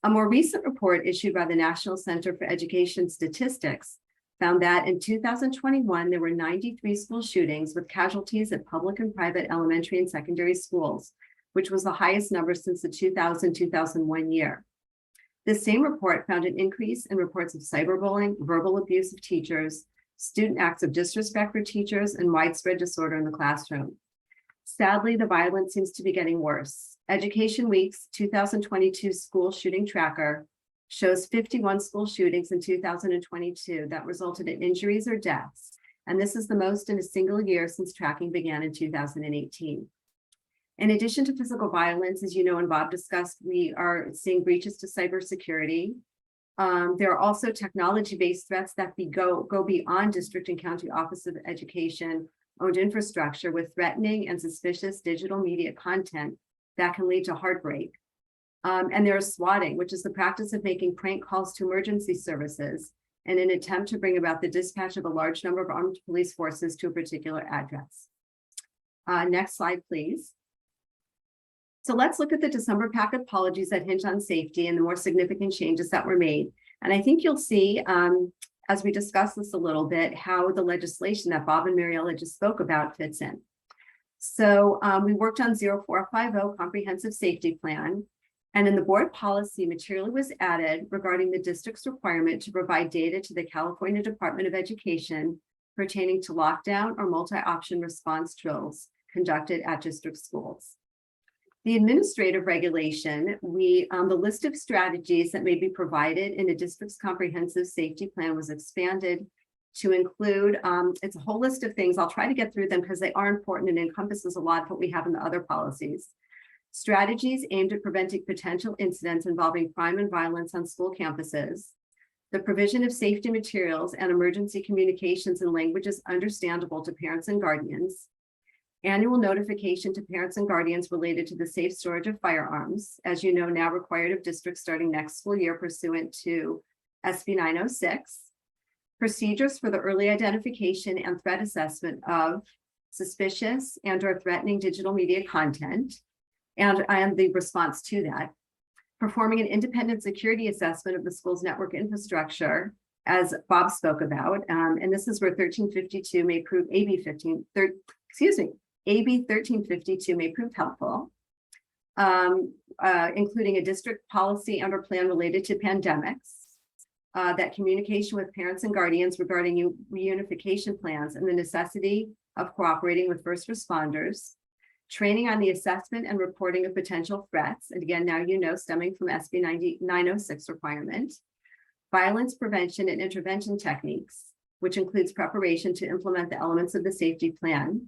A more recent report issued by the National Center for Education Statistics found that in 2021, there were 93 school shootings with casualties at public and private elementary and secondary schools, which was the highest number since the 2000-2001 year. This same report found an increase in reports of cyberbullying, verbal abuse of teachers, student acts of disrespect for teachers, and widespread disorder in the classroom. Sadly, the violence seems to be getting worse. Education Week's 2022 school shooting tracker shows 51 school shootings in 2022 that resulted in injuries or deaths, and this is the most in a single year since tracking began in 2018. In addition to physical violence, as you know and Bob discussed, we are seeing breaches to cybersecurity. There are also technology-based threats that go beyond district and county office of education owned infrastructure, with threatening and suspicious digital media content that can lead to heartbreak. And there's swatting, which is the practice of making prank calls to emergency services in an attempt to bring about the dispatch of a large number of armed police forces to a particular address. Next slide, please. So let's look at the December packet policies that hinge on safety and the more significant changes that were made. And I think you'll see, as we discuss this a little bit, how the legislation that Bob and Maryela just spoke about fits in. So we worked on 0450 Comprehensive Safety Plan, and in the board policy, material was added regarding the district's requirement to provide data to the California Department of Education pertaining to lockdown or multi-option response drills conducted at district schools. The administrative regulation, the list of strategies that may be provided in a district's comprehensive safety plan was expanded to include, it's a whole list of things. I'll try to get through them because they are important and encompasses a lot of what we have in the other policies. Strategies aimed at preventing potential incidents involving crime and violence on school campuses, the provision of safety materials and emergency communications in languages understandable to parents and guardians, annual notification to parents and guardians related to the safe storage of firearms, as you know, now required of districts starting next school year pursuant to SB 906, procedures for the early identification and threat assessment of suspicious and/or threatening digital media content, and the response to that, performing an independent security assessment of the school's network infrastructure, as Bob spoke about, and this is where 1352 may prove AB 1352 may prove helpful, including a district policy and/or plan related to pandemics, that communication with parents and guardians regarding reunification plans and the necessity of cooperating with first responders, training on the assessment and reporting of potential threats, and again, now you know, stemming from SB 906 requirement, violence prevention and intervention techniques, which includes preparation to implement the elements of the safety plan,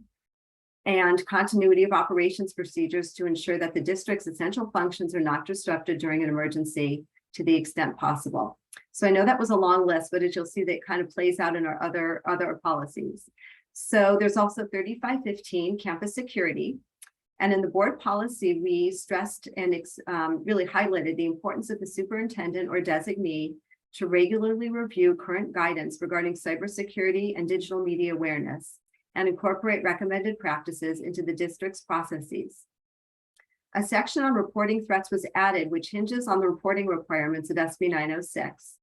and continuity of operations procedures to ensure that the district's essential functions are not disrupted during an emergency to the extent possible. So I know that was a long list, but as you'll see, that kind of plays out in our other policies. So there's also 3515 campus security. And in the board policy, we stressed and really highlighted the importance of the superintendent or designee to regularly review current guidance regarding cybersecurity and digital media awareness and incorporate recommended practices into the district's processes. A section on reporting threats was added, which hinges on the reporting requirements of SB 906.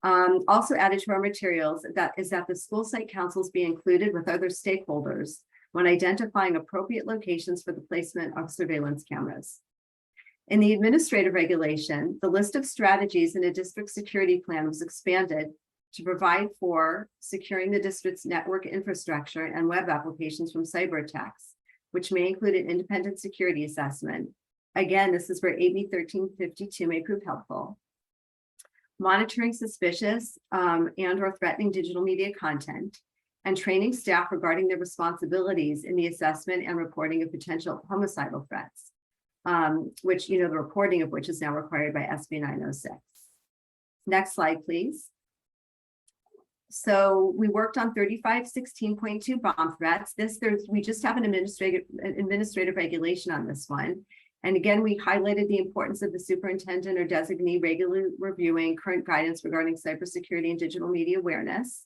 Also added to our materials is that the school site councils be included with other stakeholders when identifying appropriate locations for the placement of surveillance cameras. In the administrative regulation, the list of strategies in a district security plan was expanded to provide for securing the district's network infrastructure and web applications from cyber attacks, which may include an independent security assessment. Again, this is where AB 1352 may prove helpful. Monitoring suspicious and/or threatening digital media content, and training staff regarding their responsibilities in the assessment and reporting of potential homicidal threats, which, you know, the reporting of which is now required by SB 906. Next slide, please. So we worked on 3516.2 bomb threats. We just have an administrative regulation on this one. And again, we highlighted the importance of the superintendent or designee regularly reviewing current guidance regarding cybersecurity and digital media awareness.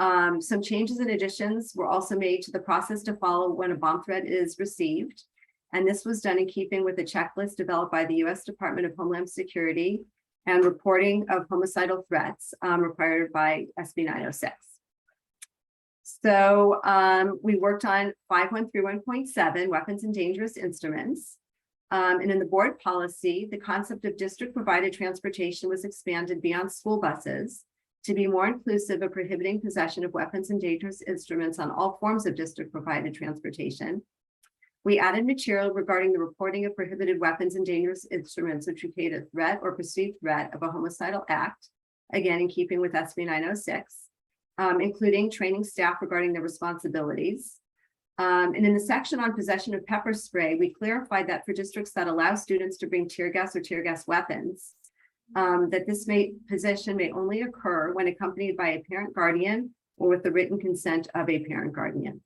Some changes and additions were also made to the process to follow when a bomb threat is received. And this was done in keeping with a checklist developed by the U.S. Department of Homeland Security and reporting of homicidal threats required by SB 906. So we worked on 5131.7, weapons and dangerous instruments. And in the board policy, the concept of district provided transportation was expanded beyond school buses to be more inclusive of prohibiting possession of weapons and dangerous instruments on all forms of district provided transportation. We added material regarding the reporting of prohibited weapons and dangerous instruments which indicate a threat or perceived threat of a homicidal act, again, in keeping with SB 906, including training staff regarding their responsibilities. And in the section on possession of pepper spray, we clarified that for districts that allow students to bring tear gas or tear gas weapons, that this possession may only occur when accompanied by a parent guardian or with the written consent of a parent guardian.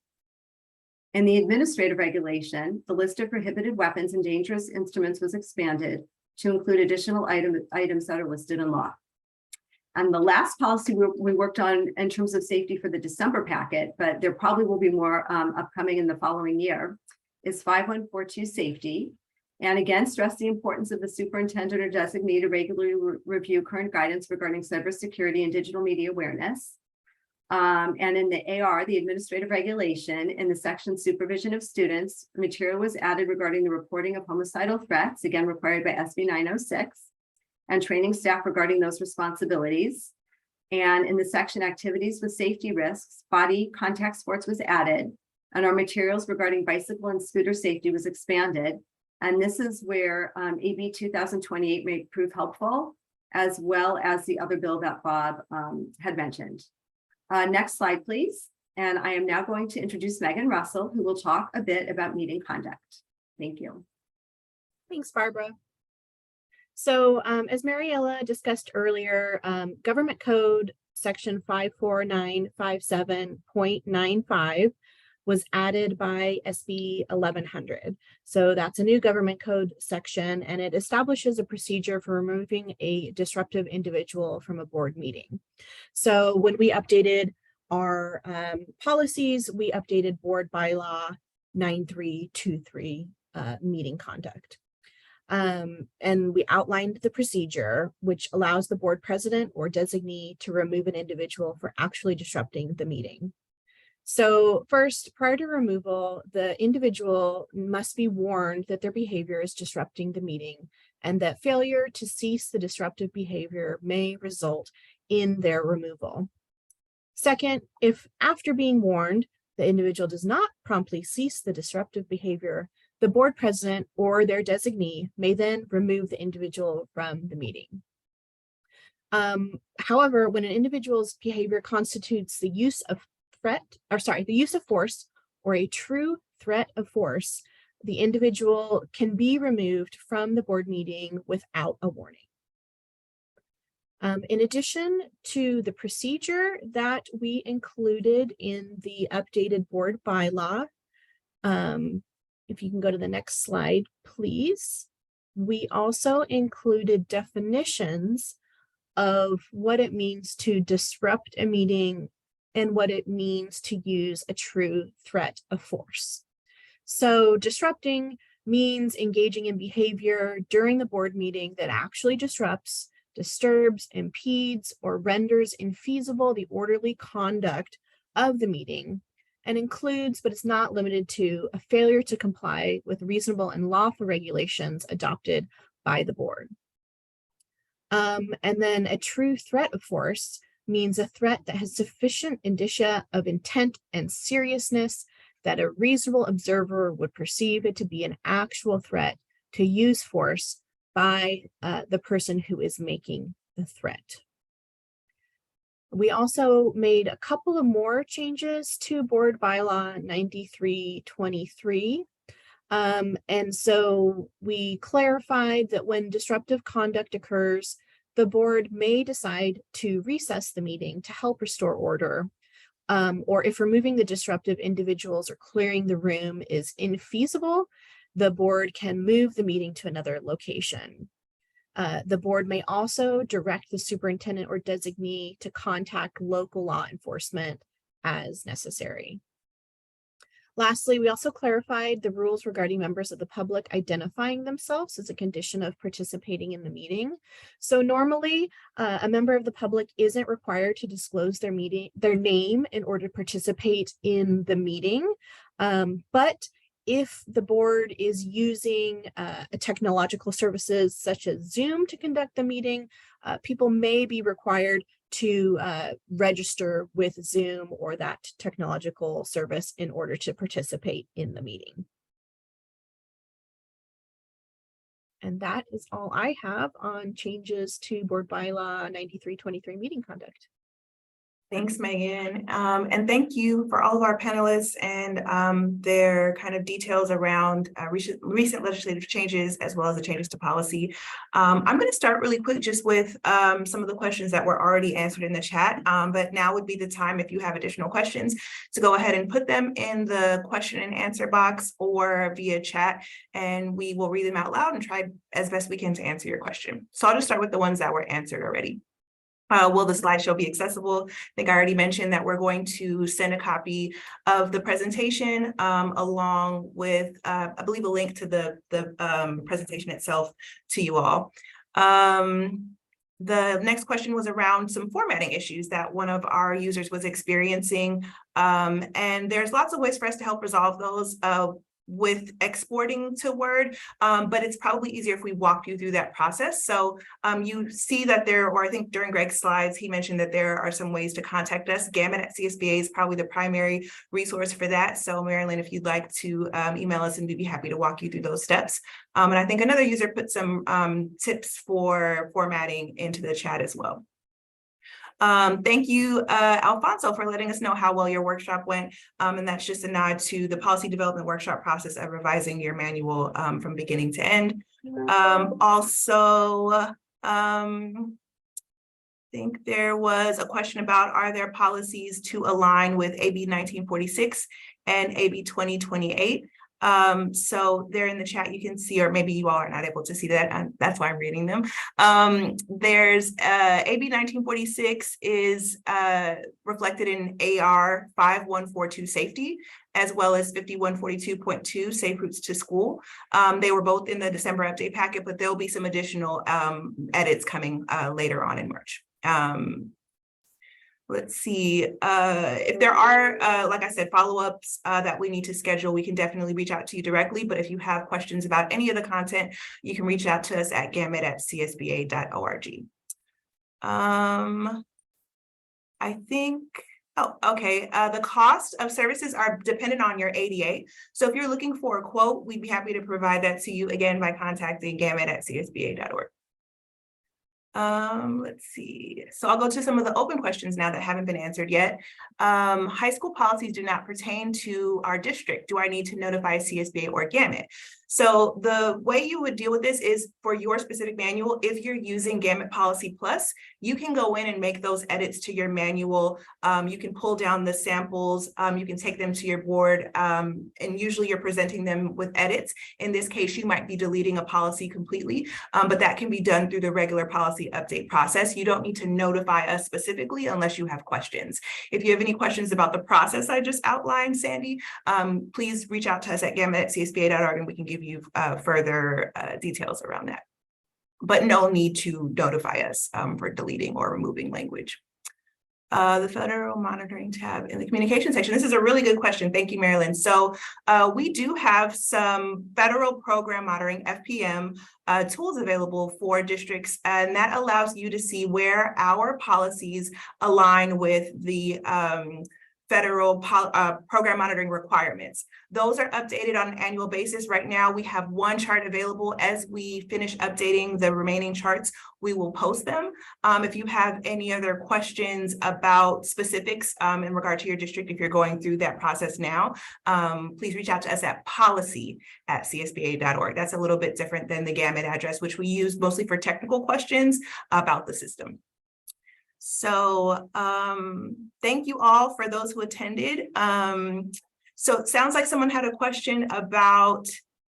In the administrative regulation, the list of prohibited weapons and dangerous instruments was expanded to include additional items that are listed in law. And the last policy we worked on in terms of safety for the December packet, but there probably will be more upcoming in the following year, is 5142 safety. And again, stress the importance of the superintendent or designee to regularly review current guidance regarding cybersecurity and digital media awareness. And in the AR, the administrative regulation, in the section supervision of students, material was added regarding the reporting of homicidal threats, again required by SB 906, and training staff regarding those responsibilities. And in the section activities with safety risks, body contact sports was added, and our materials regarding bicycle and scooter safety was expanded. And this is where AB 2028 may prove helpful, as well as the other bill that Bob had mentioned. Next slide, please. And I am now going to introduce Meghan Russell, who will talk a bit about meeting conduct. Thank you.
Thanks, Barbara. So as Maryela discussed earlier, Government Code Section 54957.95 was added by SB 1100. So that's a new government code section, and it establishes a procedure for removing a disruptive individual from a board meeting. So when we updated our policies, we updated board bylaw 9323 meeting conduct. And we outlined the procedure, which allows the board president or designee to remove an individual for actually disrupting the meeting. So first, prior to removal, the individual must be warned that their behavior is disrupting the meeting and that failure to cease the disruptive behavior may result in their removal. Second, if after being warned, the individual does not promptly cease the disruptive behavior, the board president or their designee may then remove the individual from the meeting. However, when an individual's behavior constitutes the use of force or a true threat of force, the individual can be removed from the board meeting without a warning. In addition to the procedure that we included in the updated board bylaw, if you can go to the next slide, please, we also included definitions of what it means to disrupt a meeting and what it means to use a true threat of force. So disrupting means engaging in behavior during the board meeting that actually disrupts, disturbs, impedes, or renders infeasible the orderly conduct of the meeting, and includes, but is not limited to, a failure to comply with reasonable and lawful regulations adopted by the board. And then a true threat of force means a threat that has sufficient indicia of intent and seriousness that a reasonable observer would perceive it to be an actual threat to use force by the person who is making the threat. We also made a couple of more changes to board bylaw 9323. And so we clarified that when disruptive conduct occurs, the board may decide to recess the meeting to help restore order, or if removing the disruptive individuals or clearing the room is infeasible, the board can move the meeting to another location. The board may also direct the superintendent or designee to contact local law enforcement as necessary. Lastly, we also clarified the rules regarding members of the public identifying themselves as a condition of participating in the meeting. So normally, a member of the public isn't required to disclose their name in order to participate in the meeting. But if the board is using technological services such as Zoom to conduct the meeting, people may be required to register with Zoom or that technological service in order to participate in the meeting. And that is all I have on changes to board bylaw 9323 meeting conduct.
Thanks, Megan. And thank you for all of our panelists and their kind of details around recent legislative changes as well as the changes to policy. I'm going to start really quick just with some of the questions that were already answered in the chat, but now would be the time if you have additional questions to go ahead and put them in the question and answer box or via chat, and we will read them out loud and try as best we can to answer your question. So I'll just start with the ones that were answered already. Will the slideshow be accessible? I think I already mentioned that we're going to send a copy of the presentation along with, I believe, a link to the presentation itself to you all. The next question was around some formatting issues that one of our users was experiencing. And there's lots of ways for us to help resolve those with exporting to Word, but it's probably easier if we walk you through that process. So you see that there, or I think during Greg's slides, he mentioned that there are some ways to contact us. GAMUT at CSBA is probably the primary resource for that. So Maryland, if you'd like to email us, and we'd be happy to walk you through those steps. And I think another user put some tips for formatting into the chat as well. Thank you, Alfonso, for letting us know how well your workshop went. And that's just a nod to the policy development workshop process of revising your manual from beginning to end. Also, I think there was a question about, are there policies to align with AB 1946 and AB 2028? So they're in the chat, you can see, or maybe you all are not able to see that, and that's why I'm reading them. There's AB 1946 is reflected in AR 5142 safety, as well as 5142.2 safe routes to school. They were both in the December update packet, but there'll be some additional edits coming later on in March. Let's see, if there are, like I said, follow-ups that we need to schedule, we can definitely reach out to you directly. But if you have questions about any of the content, you can reach out to us at gamut@csba.org. I think, oh, okay. The cost of services are dependent on your ADA. So if you're looking for a quote, we'd be happy to provide that to you, again, by contacting gamut@csba.org. Let's see. So I'll go to some of the open questions now that haven't been answered yet. High school policies do not pertain to our district. Do I need to notify CSBA or GAMUT? So the way you would deal with this is for your specific manual. If you're using GAMUT Policy Plus, you can go in and make those edits to your manual. You can pull down the samples. You can take them to your board, and usually you're presenting them with edits. In this case, you might be deleting a policy completely, but that can be done through the regular policy update process. You don't need to notify us specifically unless you have questions. If you have any questions about the process I just outlined, Sandy, please reach out to us at gamut@csba.org and we can give you further details around that. But no need to notify us for deleting or removing language. The federal monitoring tab in the communication section. This is a really good question. Thank you, Maryland. So we do have some federal program monitoring, FPM, tools available for districts, and that allows you to see where our policies align with the federal program monitoring requirements. Those are updated on an annual basis. Right now, we have one chart available. As we finish updating the remaining charts, we will post them. If you have any other questions about specifics in regard to your district, if you're going through that process now, please reach out to us at policy@csba.org. That's a little bit different than the GAMUT address, which we use mostly for technical questions about the system. So thank you all for those who attended. So it sounds like someone had a question about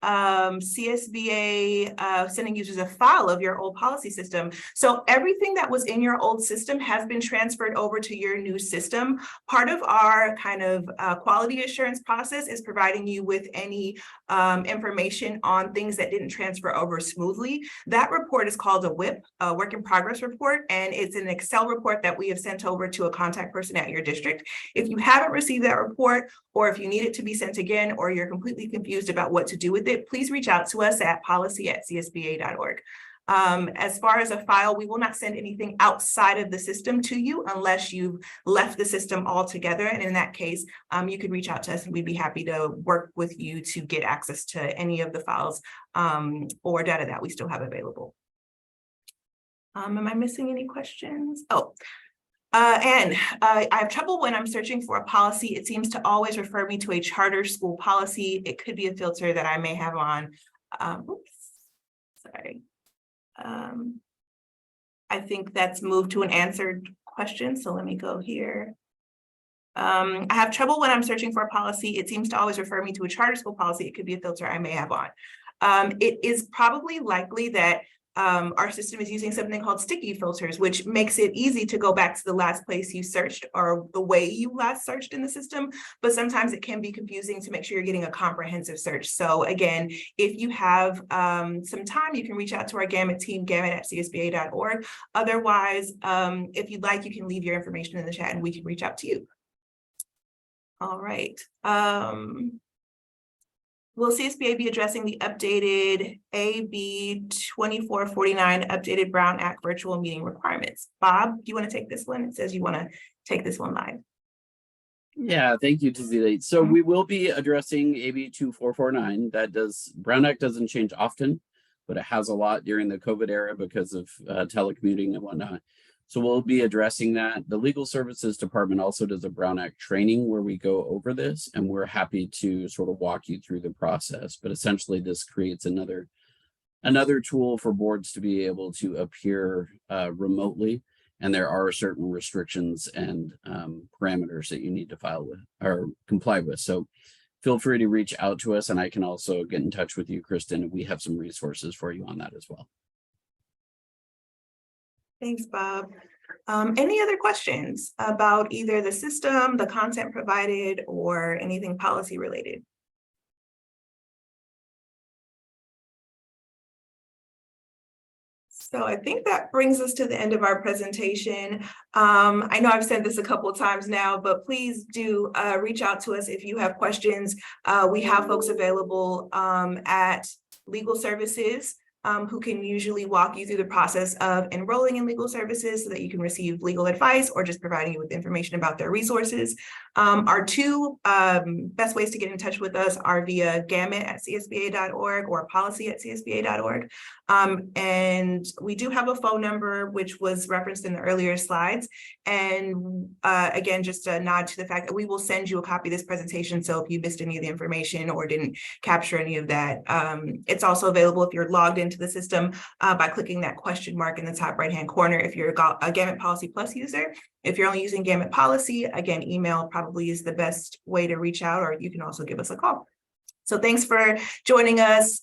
CSBA sending users a file of your old policy system. So everything that was in your old system has been transferred over to your new system. Part of our kind of quality assurance process is providing you with any information on things that didn't transfer over smoothly. That report is called a WIP, a work in progress report, and it's an Excel report that we have sent over to a contact person at your district. If you haven't received that report, or if you need it to be sent again, or you're completely confused about what to do with it, please reach out to us at policy@csba.org. As far as a file, we will not send anything outside of the system to you unless you've left the system altogether. And in that case, you could reach out to us and we'd be happy to work with you to get access to any of the files or data that we still have available. Am I missing any questions? Oh. And I have trouble when I'm searching for a policy. It seems to always refer me to a charter school policy. It could be a filter that I may have on. Oops, sorry. I think that's moved to an answered question. So let me go here. I have trouble when I'm searching for a policy. It seems to always refer me to a charter school policy. It could be a filter I may have on. It is probably likely that our system is using something called sticky filters, which makes it easy to go back to the last place you searched or the way you last searched in the system. But sometimes it can be confusing to make sure you're getting a comprehensive search. So again, if you have some time, you can reach out to our GAMUT team, gamut@csba.org. Otherwise, if you'd like, you can leave your information in the chat and we can reach out to you. All right. Will CSBA be addressing the updated AB 2449 updated Brown Act virtual meeting requirements? Bob, do you want to take this one? It says you want to take this one live.
Yeah, thank you, Tezeta. So we will be addressing AB 2449. Brown Act doesn't change often, but it has a lot during the COVID era because of telecommuting and whatnot. So we'll be addressing that. The Legal Services Department also does a Brown Act training where we go over this, and we're happy to sort of walk you through the process. But essentially, this creates another tool for boards to be able to appear remotely. And there are certain restrictions and parameters that you need to file with or comply with. So feel free to reach out to us, and I can also get in touch with you, Kristen, and we have some resources for you on that as well.
Thanks, Bob. Any other questions about either the system, the content provided, or anything policy related? So I think that brings us to the end of our presentation. I know I've said this a couple of times now, but please do reach out to us if you have questions. We have folks available at Legal Services who can usually walk you through the process of enrolling in legal services so that you can receive legal advice or just providing you with information about their resources. Our two best ways to get in touch with us are via gamut@csba.org or policy@csba.org. And we do have a phone number, which was referenced in the earlier slides. And again, just a nod to the fact that we will send you a copy of this presentation. So if you missed any of the information or didn't capture any of that, it's also available if you're logged into the system by clicking that question mark in the top right-hand corner. If you're a GAMUT Policy Plus user, if you're only using GAMUT Policy, again, email probably is the best way to reach out, or you can also give us a call. So thanks for joining us.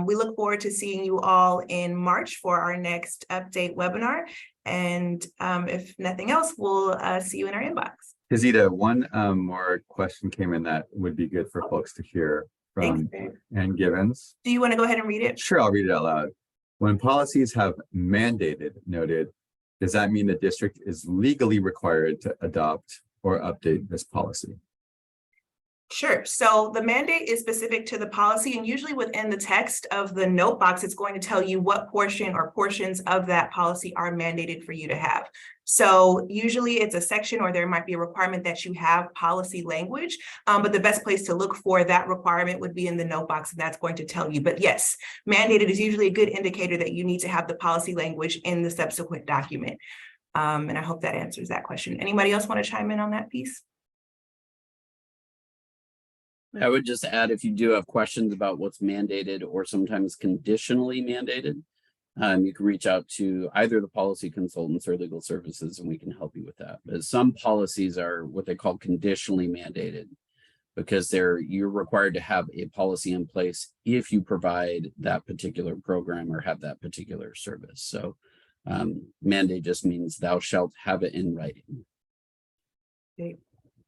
We look forward to seeing you all in March for our next update webinar. And if nothing else, we'll see you in our inbox.
Tezeta, one more question came in that would be good for folks to hear from Ann Givens.
Do you want to go ahead and read it?
Sure, I'll read it out loud. When policies have mandated noted, does that mean the district is legally required to adopt or update this policy?
Sure. So the mandate is specific to the policy, and usually within the text of the note box, it's going to tell you what portion or portions of that policy are mandated for you to have. So usually it's a section, or there might be a requirement that you have policy language, but the best place to look for that requirement would be in the note box, and that's going to tell you. But yes, mandated is usually a good indicator that you need to have the policy language in the subsequent document. And I hope that answers that question. Anybody else want to chime in on that piece?
I would just add, if you do have questions about what's mandated or sometimes conditionally mandated, you can reach out to either the policy consultants or legal services, and we can help you with that. But some policies are what they call conditionally mandated, because you're required to have a policy in place if you provide that particular program or have that particular service. So mandate just means thou shalt have it in writing.
Great.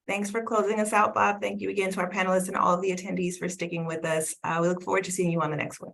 Thanks for closing us out, Bob. Thank you again to our panelists and all of the attendees for sticking with us. We look forward to seeing you on the next one.